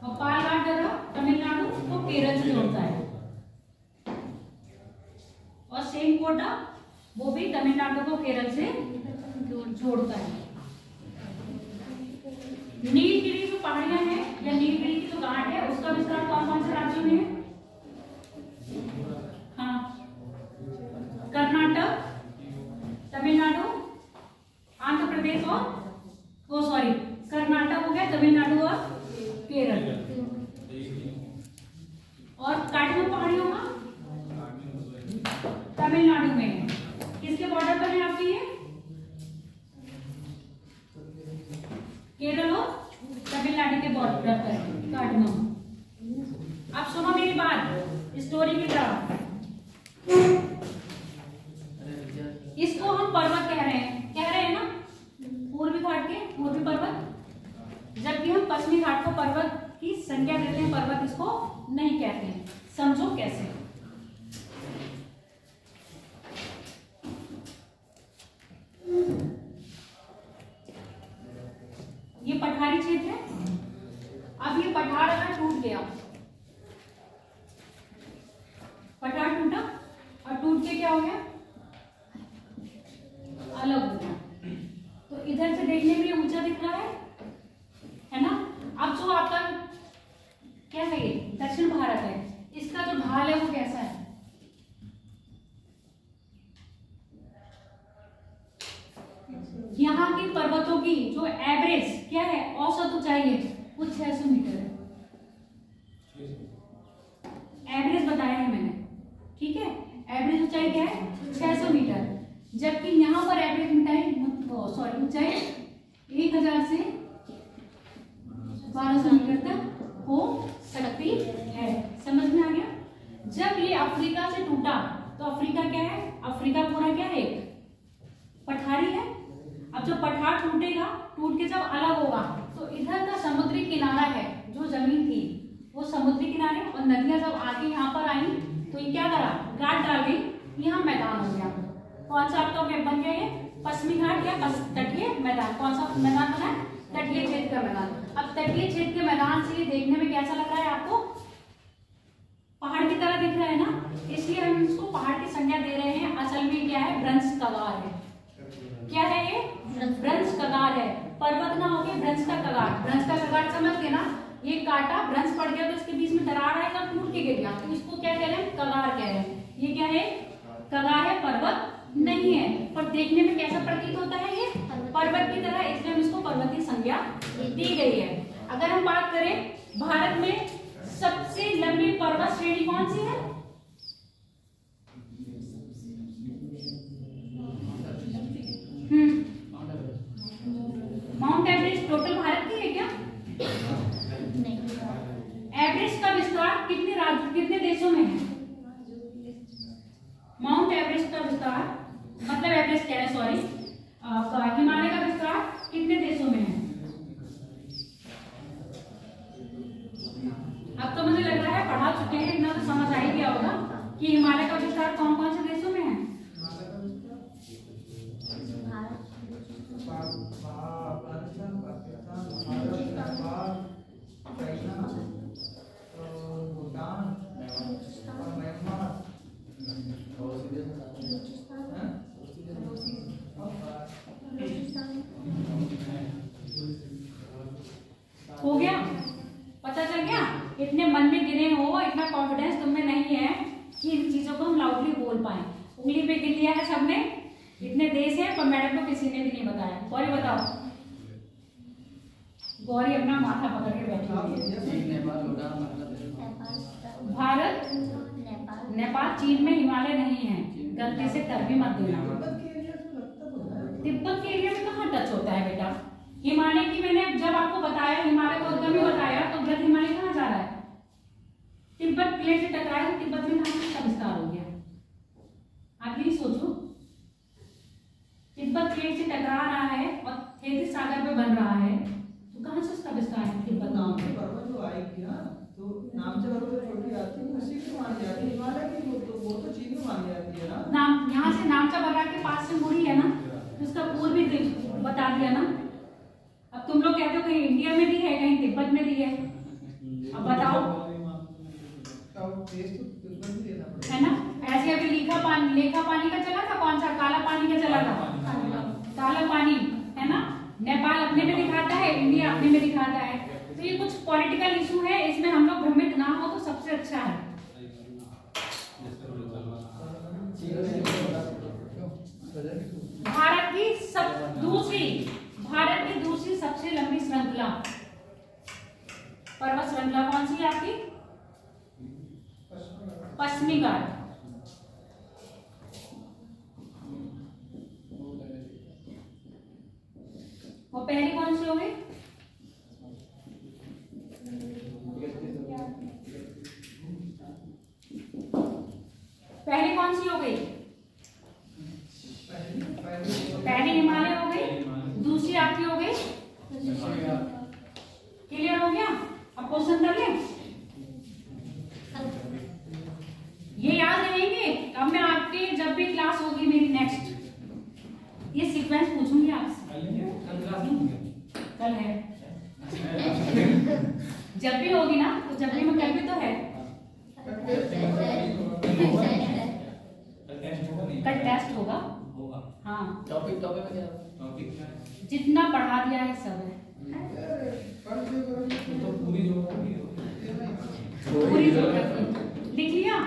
और पालघाट दर्रा तमिलनाडु को केरल से जोड़ता है। और सेम कोटा वो भी तमिलनाडु को केरल से जोड़ता है। नीलगिरी जो पहाड़ियां हैं या नीलगिरी की जो घाट है उसका विस्तार कौन कौन से राज्यों में है? हाँ, कर्नाटक, तमिलनाडु, आंध्र प्रदेश और कर्नाटक हो गया, तमिलनाडु और केरल। और काठमांडू पहाड़ियों का तमिलनाडु में है। किसके बॉर्डर पर है आपकी ये? केरल और तमिलनाडु के बॉर्डर पर काठमांडू। आप सुनो मेरी बात स्टोरी की तरह। इसको हम पर्वत कह रहे हैं ना, पूर्वी घाट के पूर्वी पर्वत। जबकि हम पश्चिमी घाट को पर्वत की संज्ञा देते हैं, पर्वत इसको नहीं कहते हैं। समझो कैसे। ये पठारी क्षेत्र है। अब ये पठार अगर टूट गया, पठार टूटा और टूट के क्या हो गया, अलग हो गया, तो इधर से देखने में ये ऊंचा दिख रहा है ना। अब जो आपका क्या है, ये दक्षिण भारत है, इसका जो ढाल है वो कैसा है, यहाँ की पर्वतों की जो एवरेज क्या है, औसत ऊंचाई है वो 600 मीटर है। एवरेज बताया है मैंने, ठीक है। एवरेज ऊंचाई क्या है, 600 मीटर, जबकि यहाँ पर एवरेज ऊंचाई 1000 से 1200 मीटर तक हो सकती है। समझ में आ गया। जब ये अफ्रीका से टूटा तो अफ्रीका क्या है, अफ्रीका पूरा क्या है, पठारी है। अब जब पठार टूटेगा, टूट के जब अलग होगा तो इधर का समुद्री किनारा है, जो जमीन थी वो समुद्री किनारे, और नदियां जब आके यहाँ पर आई तो ये क्या करा, गांठ डाल गई, यहाँ मैदान हो गया। कौन सा आपका बन गया ये, पश्चिमी घाट या तटीय मैदान। कौन सा मैदान बना है, तटीय क्षेत्र का मैदान। अब तटीय क्षेत्र के मैदान से ये देखने में कैसा लग रहा है आपको, पहाड़ की तरह दिख रहा है ना, इसलिए हम इसको पहाड़ की संज्ञा दे रहे हैं। असल में क्या है, भ्रंश कगार है। क्या है ये, भ्रंश कगार है, पर्वत ना होके भ्रंश का कगार। भ्रंश का कगार समझ गए ना, ये काटा भ्रंश पड़ गया तो इसके बीच में दरार आएगा, टूट के गिर गया, तो इसको क्या कह रहे हैं, कगार कह रहे हैं। ये क्या है, कगार है, पर्वत नहीं है, पर देखने में कैसा प्रतीत होता है, ये पर्वत की तरह, इसलिए हम इसको पर्वतीय संज्ञा दी गई है। अगर हम बात करें भारत में सबसे लंबी पर्वत श्रेणी कौन सी है, माउंट एवरेस्ट। टोटल भारत की है क्या, नहीं। एवरेस्ट का विस्तार कितने राज्य, कितने देशों में है, माउंट एवरेस्ट का विस्तार, मतलब एवरेस्ट कह रहे हैं, सॉरी, हिमालय का विस्तार कितने देशों में है। अब तो मुझे लग रहा है पढ़ा चुके हैं, इतना तो समझ आ ही गया होगा कि हिमालय का विस्तार कौन कौन से देशों में है। पाकिस्तान, भारत, नेपाल, चाइना, भूटान और म्यांमार। हो गया, पता चल गया। इतने मन में गिने हो, इतना कॉन्फिडेंस तुम में नहीं है कि इन चीजों को हम लाउडली बोल पाए। उंगली पे गिन लिया है सबने, इतने देश है, पर मैडम को किसी ने भी नहीं बताया। गौरी बताओ, गौरी अपना माथा पकड़ के बैठी हुई है। भारत, नेपाल, चीन में हिमालय नहीं है, गलती से कर भी मत देना। तिब्बत के एरिया में कहाँ टच होता है बेटा, हिमालय की मैंने जब आपको बताया, हिमालय को उद्गम ही बताया, तो ग्रथ हिमालय कहाँ जा रहा है, तिब्बत प्लेट से टकराया तो तिब्बत में कहाँ का विस्तार हो गया। आप यही सोचो, तिब्बत प्लेट से टकरा रहा है और खेतिस सागर पे बन रहा है, तो कहाँ से उसका विस्तार है। तिब्बत नाम से पर्वत जो आएगी ना, तो नाम से पर्वत छोटी आती है, उसी को मानी जाती है हिमालय की, वो तो चीन में मानी जाती है ना। नाम यहाँ से नामचा बर्रा के पास से मुड़ी है ना, तो उसका पूर्व भी बता दिया ना। अब तुम लोग कहते हो कहीं इंडिया में दी है, कहीं तिब्बत में दी है, अब बताओ, है ना। ऐसे अभी लेखा पानी का चला था, कौन सा, काला पानी का चला था, काला पानी, है ना। नेपाल अपने में दिखाता है, इंडिया अपने में दिखाता है, तो ये कुछ पॉलिटिकल इशू है, इसमें हम लोग भ्रमित ना हो तो सबसे अच्छा है। भारत की दूसरी सबसे लंबी श्रृंखला, पर्वत श्रृंखला कौन सी है आपकी, पश्चिमी घाट। वो पहली कौन सी हो गई, पहली कौन सी हो गई, पहली हिमालय हो गई, दूसरी आपकी हो गई, क्लियर पूछूंगी आपसे। कल क्लास नहीं होगी? कल है। जब भी होगी ना, तो जब भी में कल भी तो है। कल टेस्ट होगा। हाँ, टॉपिक में क्या? जितना पढ़ा दिया है सब है। तो पूरी पूरी ज्योग्राफी लिख लिया?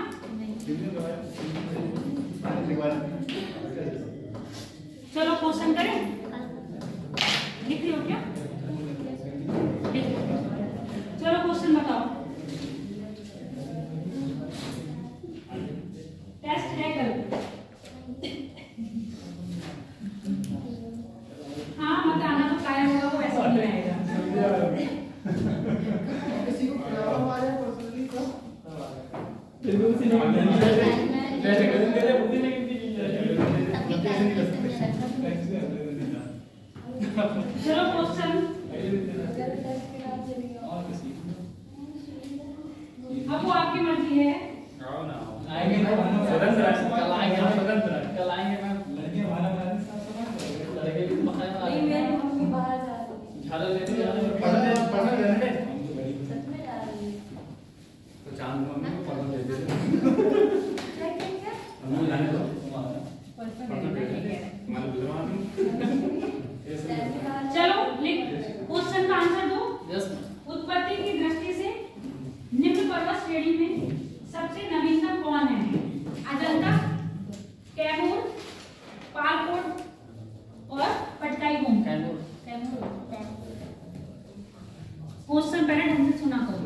चलो क्वेश्चन करें। लिख रही हो क्या? लिख लो। चलो क्वेश्चन बताओ। टेस्ट है कल। हाँ मत आना, तो काय होगा वो ऐसे नहीं आएगा। किसी को प्रॉब्लम आ जाए पर्सनली तो चलो क्वेश्चन। अब वो आपकी मर्जी है। आएंगे ना, स्वतंत्र है। कल आएंगे, स्वतंत्र है। कल आएंगे मैम। लड़के भी तो बखाया आ रहे हैं। झाड़ू लेते जा रहे हैं। पढ़ने देने तो चांद को हमने पढ़ने दे दिया। हमको जाने दो। हमारे दूसरा आदमी। चलो लिख, क्वेश्चन का आंसर दो। यस उत्पत्ति की दृष्टि से निम्न पर्वत श्रेणी में सबसे नवीनतम कौन है? अजंता, कैमूर, पालकोट और पट्टाईकूम। कैमूर। क्वेश्चन पहले ढंग से सुना करो।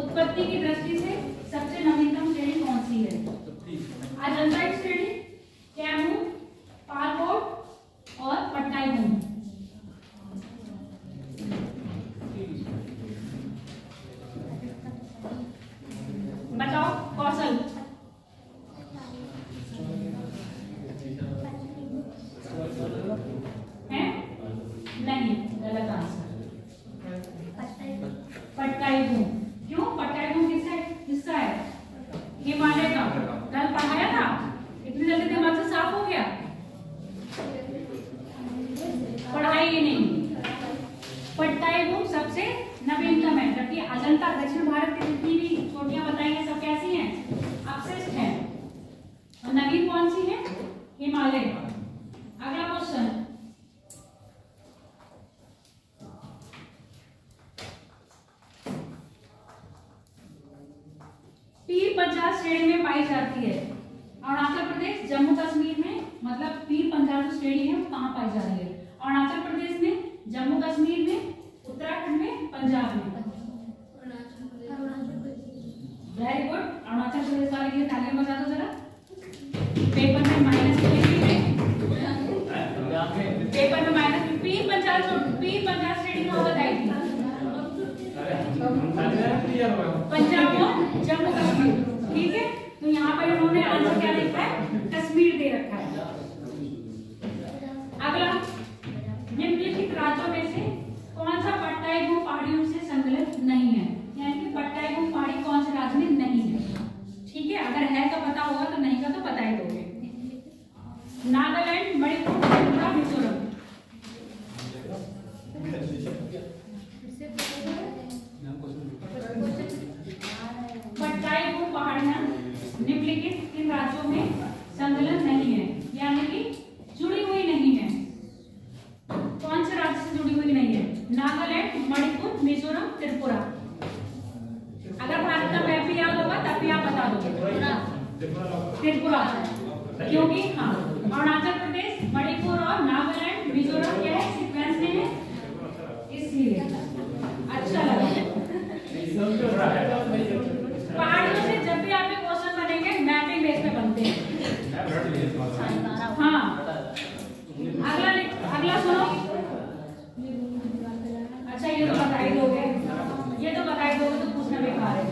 उत्पत्ति की दृष्टि से सबसे नवीनतम श्रेणी कौन सी है? अजंता की श्रेणी, कैमूर, पालकोट और पट्टाईकूम। बताओ कौशल। है? नहीं, गलत आंसर। पट्टाईकूम। क्यों? पट्टाईकूम किसका है? हिमालय का। कल पढ़ाया था, इतनी जल्दी दिमाग से साफ हो गया? पढ़ाई ही नहीं। पट्टाईकूम सबसे नवीनतम है, जबकि अजंता दक्षिण भारत की जितनी भी चोटियां बताई हैं सब कैसी हैं? अपशिष्ट हैं। और नवीन कौन सी है? हिमालय। अगला क्वेश्चन। पीर पंजाल श्रेणी में पाई जाती है अरुणाचल प्रदेश, जम्मू कश्मीर में, मतलब पीर पंजाल जो श्रेणी है वो कहाँ पाई जा रही है? अरुणाचल प्रदेश में, जम्मू कश्मीर में, उत्तराखंड में, पंजाब में। Very good. अरुणाचल प्रदेश वाले के लिए तालियां बजा दो जरा। पेपर में माइनस लिखिए। पेपर में माइनस। पीर पंजाल श्रेणी कहाँ बताई थी? पंजाब और जम्मू कश्मीर। ठीक है, तो यहाँ पर इन्होंने आंसर क्या लिखा है? कश्मीर दे रखा है। अगला, निम्नलिखित राज्यों में से कौन सा पट्टाईकूम पहाड़ियों से संलग्न नहीं है? यानी कि पट्टाईकूम पहाड़ी कौन से राज्य में नहीं है? ठीक है, अगर है तो पता होगा, तो नहीं का तो पता ही दोगे। नागालैंड, मणिपुर, त्रिपुरा, मिजोरम। पट्टाईकूम पहाड़ियां निम्नलिखित किन राज्यों में संलग्न नहीं है, यानी कि जुड़ी हुई नहीं है? कौन से राज्य से जुड़ी हुई नहीं है? नागालैंड, मणिपुर, मिजोरम, त्रिपुरा। अगर भारत का मैप भी याद होगा तब भी आप बता दोगे। त्रिपुरा, क्योंकि हाँ अरुणाचल प्रदेश, मणिपुर और नागालैंड, मिजोरम क्या है? सीक्वेंस में है, इसलिए अच्छा लगा। पहाड़ियों से जब भी आपके क्वेश्चन बनेंगे मैपिंग बेस पे बनते हैं। हाँ, अगला सुनो। अच्छा ये तो बता ही दोगे, तो पूछना बेकार है।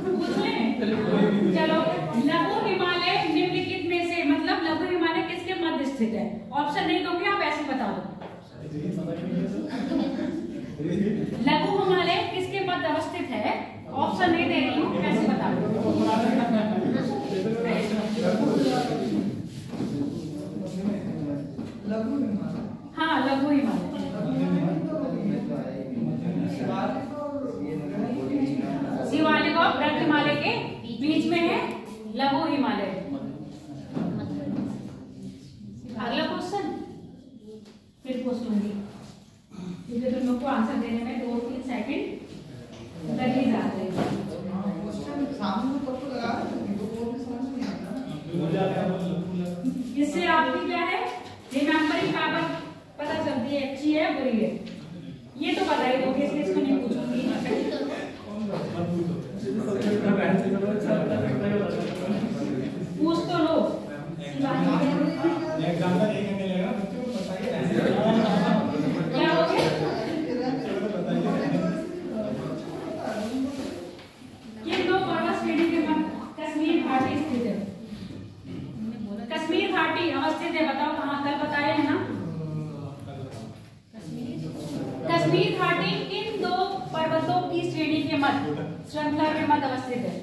पूछ लें? चलो, लघु हिमालय निम्नलिखित में से, मतलब लघु हिमालय किसके मध्य स्थित है? ऑप्शन नहीं दूंगी, आप ऐसे बता दो। लघु हिमालय किसके मध्य अवस्थित है? ऑप्शन नहीं दे रही हूँ, कैसे बता दो? लघु हिमालय। हाँ, लघु हिमालय। शिवालिक और बृहद हिमालय के बीच में है लघु हिमालय। अगला क्वेश्चन फिर पूछ लूंगी, क्योंकि तुम लोग को आंसर देने में 2-3 सेकंड लग ही जाते हैं। क्वेश्चन सामने तो पक्का लगा रहे तो वो भी समझ नहीं आता। इससे आपकी क्या है, रिमेम्बरिंग पावर पता चलती है, अच्छी है बुरी है। ये तो बता ही दोगे, इसलिए इसको नहीं पूछूंगी। पूछ तो लो। क्या हो गया? ये दो पर्वत श्रेणी के मध्य कश्मीर घाटी स्थित है। कश्मीर घाटी अवस्थित है, बताओ कहाँ? कल बताया है ना। कश्मीर घाटी इन दो पर्वतों की श्रेणी के मध्य, श्रृंखला के मध्य अवस्थित है।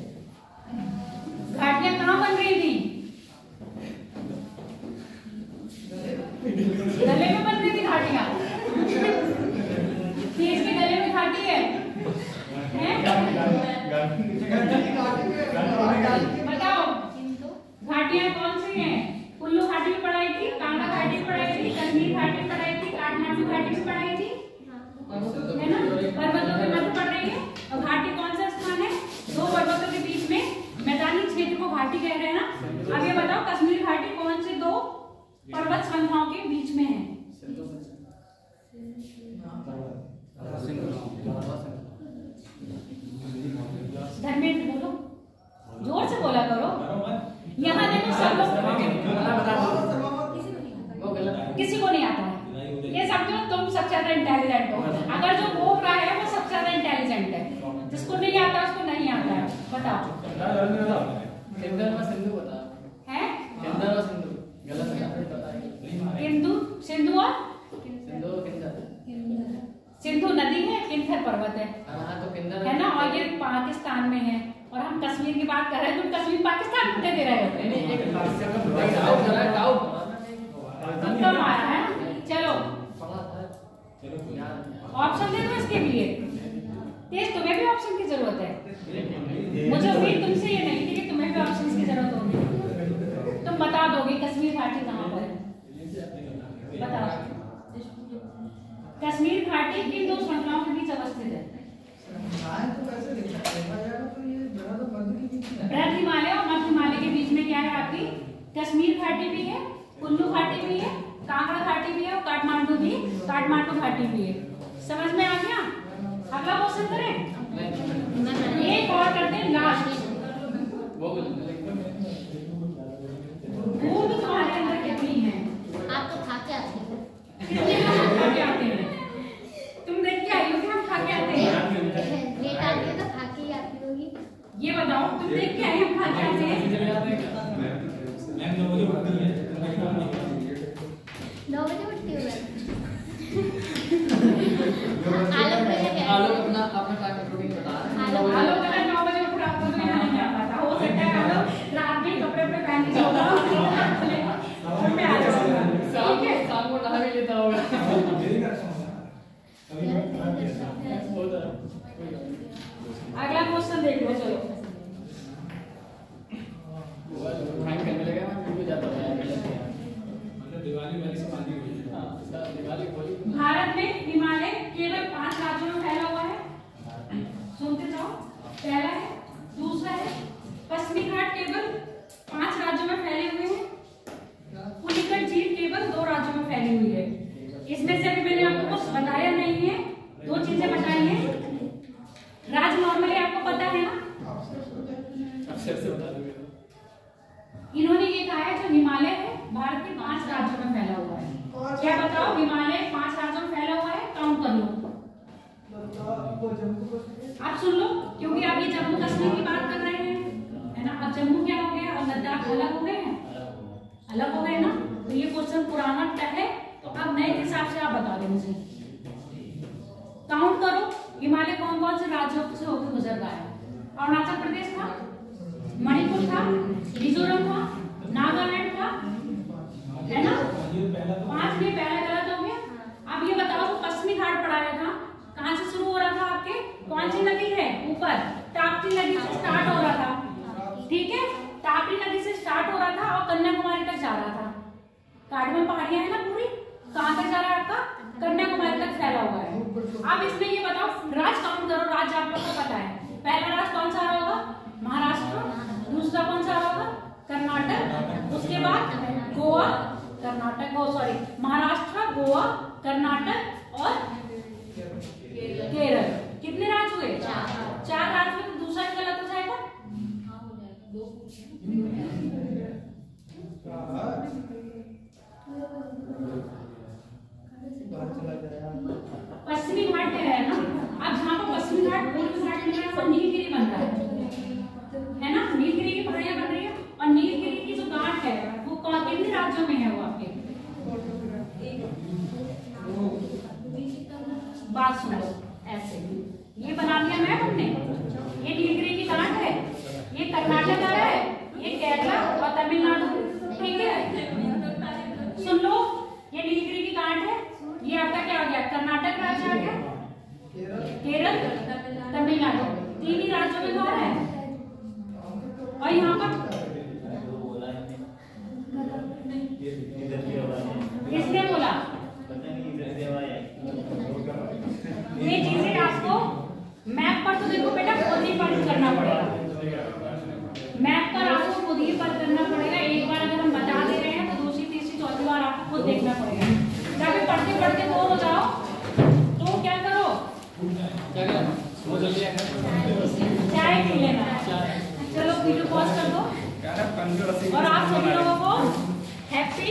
घाटियां कहाँ बन रही थी? गले में बन रही थी घाटियां। इसके गले में घाटी है, बताओ घाटियां कौन सी हैं? कुल्लू घाटी भी पढ़ाई थी, कांगड़ा घाटी भी पढ़ाई थी, कश्मीर घाटी भी पढ़ाई थी, काठमांडू घाटी भी पढ़ाई थी, है ना। पर्वतों के मध्य पड़ रही है। और घाटी कौन सा स्थान है? दो पर्वतों के बीच में मैदानी क्षेत्र को घाटी कह रहे हैं ना। अब ये बताओ कश्मीर घाटी कौन से दो पर्वत श्रृंखलाओं के बीच में है? धर्मेंद्र बोलो, जोर से बोला करो। यहाँ देखो सब लोग, किसी को नहीं आता है। ये समझो तुम सबसे ज्यादा इंटेलिजेंट हो। अगर जो बोल रहा है वो सबसे ज्यादा इंटेलिजेंट है, जिसको नहीं आता उसको नहीं आता है। बताओ। सिंधु बता है सिंधु सिंधु और किंदर। सिंधु नदी है, किन्नर पर्वत है, है ना। और ये पाकिस्तान में है। और हम कश्मीर की बात कर रहे हैं, तुम कश्मीर पाकिस्तान को दे रहे हो। तुक्का मारा है। चलो ऑप्शन दे दो इसके लिए। तेज तुम्हें भी ऑप्शन की जरूरत है। मुझे उम्मीद तुमसे ये नहीं थी कि तुम्हें भी ऑप्शन की जरूरत होगी। तुम बता दोगे कश्मीर घाटी कहाँ पर है? बताओ। कश्मीर घाटी किन दो श्रृंखलाओं के बीच अवस्थित है? बृहद हिमालय और मध्य हिमालय के बीच में क्या है आपकी? कश्मीर घाटी भी है, कुल्लू घाटी भी है, कांगड़ा घाटी भी है और काठमांडू घाटी भी है। समझ में आ गया? अगला क्वेश्चन करें, एक और करते हैं लास्ट। भूख तुम्हारे अंदर कितनी है? आप तो खा के आते हो। खा के आते हैं। तुम देख के आई हो कि हम खा के आते हैं? लेट आती है तो खा के ही आती होगी। ये बताओ तुम देख के आई हम खा के आते हैं? 9 बजे उठती हूँ मैं। आलोक अपना टाइम रूटीन बता रहा है। आलोक अगर 9 बजे उठ रहा तो यहाँ नहीं आ पाता। हो सकता है आलोक रात में कपड़े पहन के सोता और मैं आ जाऊंगा। ठीक है, शाम को नहा भी लेता होगा। अगला क्वेश्चन देख लो। चलो हैंग करने लगा, मैं भूल जाता हूं। भारत में हिमालय केवल 5 राज्यों में फैला हुआ है। सुनते जाओ। पहला है, दूसरा है पश्चिमी घाट केवल 5 राज्यों में फैले हुए हैं। पुलिकट झील केवल 2 राज्यों में फैली हुई है। इसमें से अभी मैंने आपको कुछ बताया नहीं है, 2 चीजें बताई हैं। राज्य नॉर्मली आपको पता है ना, अक्षर से बता दूंगा। इन्होंने ये कहा है जो हिमालय है भारत के 5 राज्यों में फैला हुआ है। क्या बताओ? हिमालय 5 राज्यों में फैला हुआ है, काउंट कर लो। आप सुन लो, क्योंकि आप ये जम्मू कश्मीर की बात कर रहे हैं, है ना। अब जम्मू क्या हो गया और लद्दाख अलग हो गए हैं, अलग हो गए ना। तो ये क्वेश्चन पुराना है, तो अब नए हिसाब से आप बता दो मुझे। काउंट करो हिमालय कौन कौन से राज्यों से होकर गुजर रहा है। अरुणाचल प्रदेश था, मणिपुर था, मिजोरम था, नागालैंड था, है ना, 5 में पहला गलत हो गया। अब ये बताओ पश्चिमी घाट पढ़ाया था, कहाँ से शुरू हो रहा था आपके? कौन सी नदी है? ऊपर ताप्ती नदी से स्टार्ट हो रहा था, ठीक है, ताप्ती नदी से स्टार्ट हो रहा था और कन्याकुमारी तक जा रहा था। कार्ड में पहाड़ियां है ना पूरी, कहाँ तक जा रहा है आपका? कन्याकुमारी तक फैला हुआ है। अब इसमें ये बताओ राज्य काउंट करो, राज्य आप लोग को पता है। पहला राज्य कौन सा रहा होगा? महाराष्ट्र। दूसरा कौन सा रहा होगा? कर्नाटक। उसके बाद गोवा, कर्नाटक, सॉरी, महाराष्ट्र, गोवा, कर्नाटक और केरल। कितने राज्य हुए? 4 राज्य हुए। तो दूसरा गलत हो जाएगा। पश्चिमी घाट में है ना, अब जहाँ पर पश्चिमी घाट, पूर्वी घाट मिल रहा है वो नीलगिरी बन रहा है ना, नीलगिरी की पहाड़ियां बन रही है। और नीलगिरी की जो घाट है वो कितने राज्यों में है? वो आपके बात सुनो, ऐसे ये बना लिया मैप हमने। ये नीलगिरी की घाट है, ये कर्नाटक आ रहा है, ये केरला और तमिलनाडु, ठीक है। सुन लो, ये नीलगिरी की घाट है, ये आपका क्या हो गया? कर्नाटक राज्य आ गया, केरल, तमिलनाडु, 3 ही राज्यों में तो आ रहा है। और यहाँ पर किसने बोला? ये चीजें आपको मैप पर तो देखो बेटा खुद ही पढ़ करना पड़ेगा। मैप पर आपको खुद ही पढ़ करना पड़ेगा। एक बार अगर हम बता दे रहे हैं तो दूसरी, तीसरी, चौथी बार आपको खुद देखना पड़ेगा। जब पढ़ते पढ़ते बोर हो जाओ तो क्या करो? चाय पी लेना। चलो वीडियो पॉज कर दो और आप सभी लोगों को हैप्पी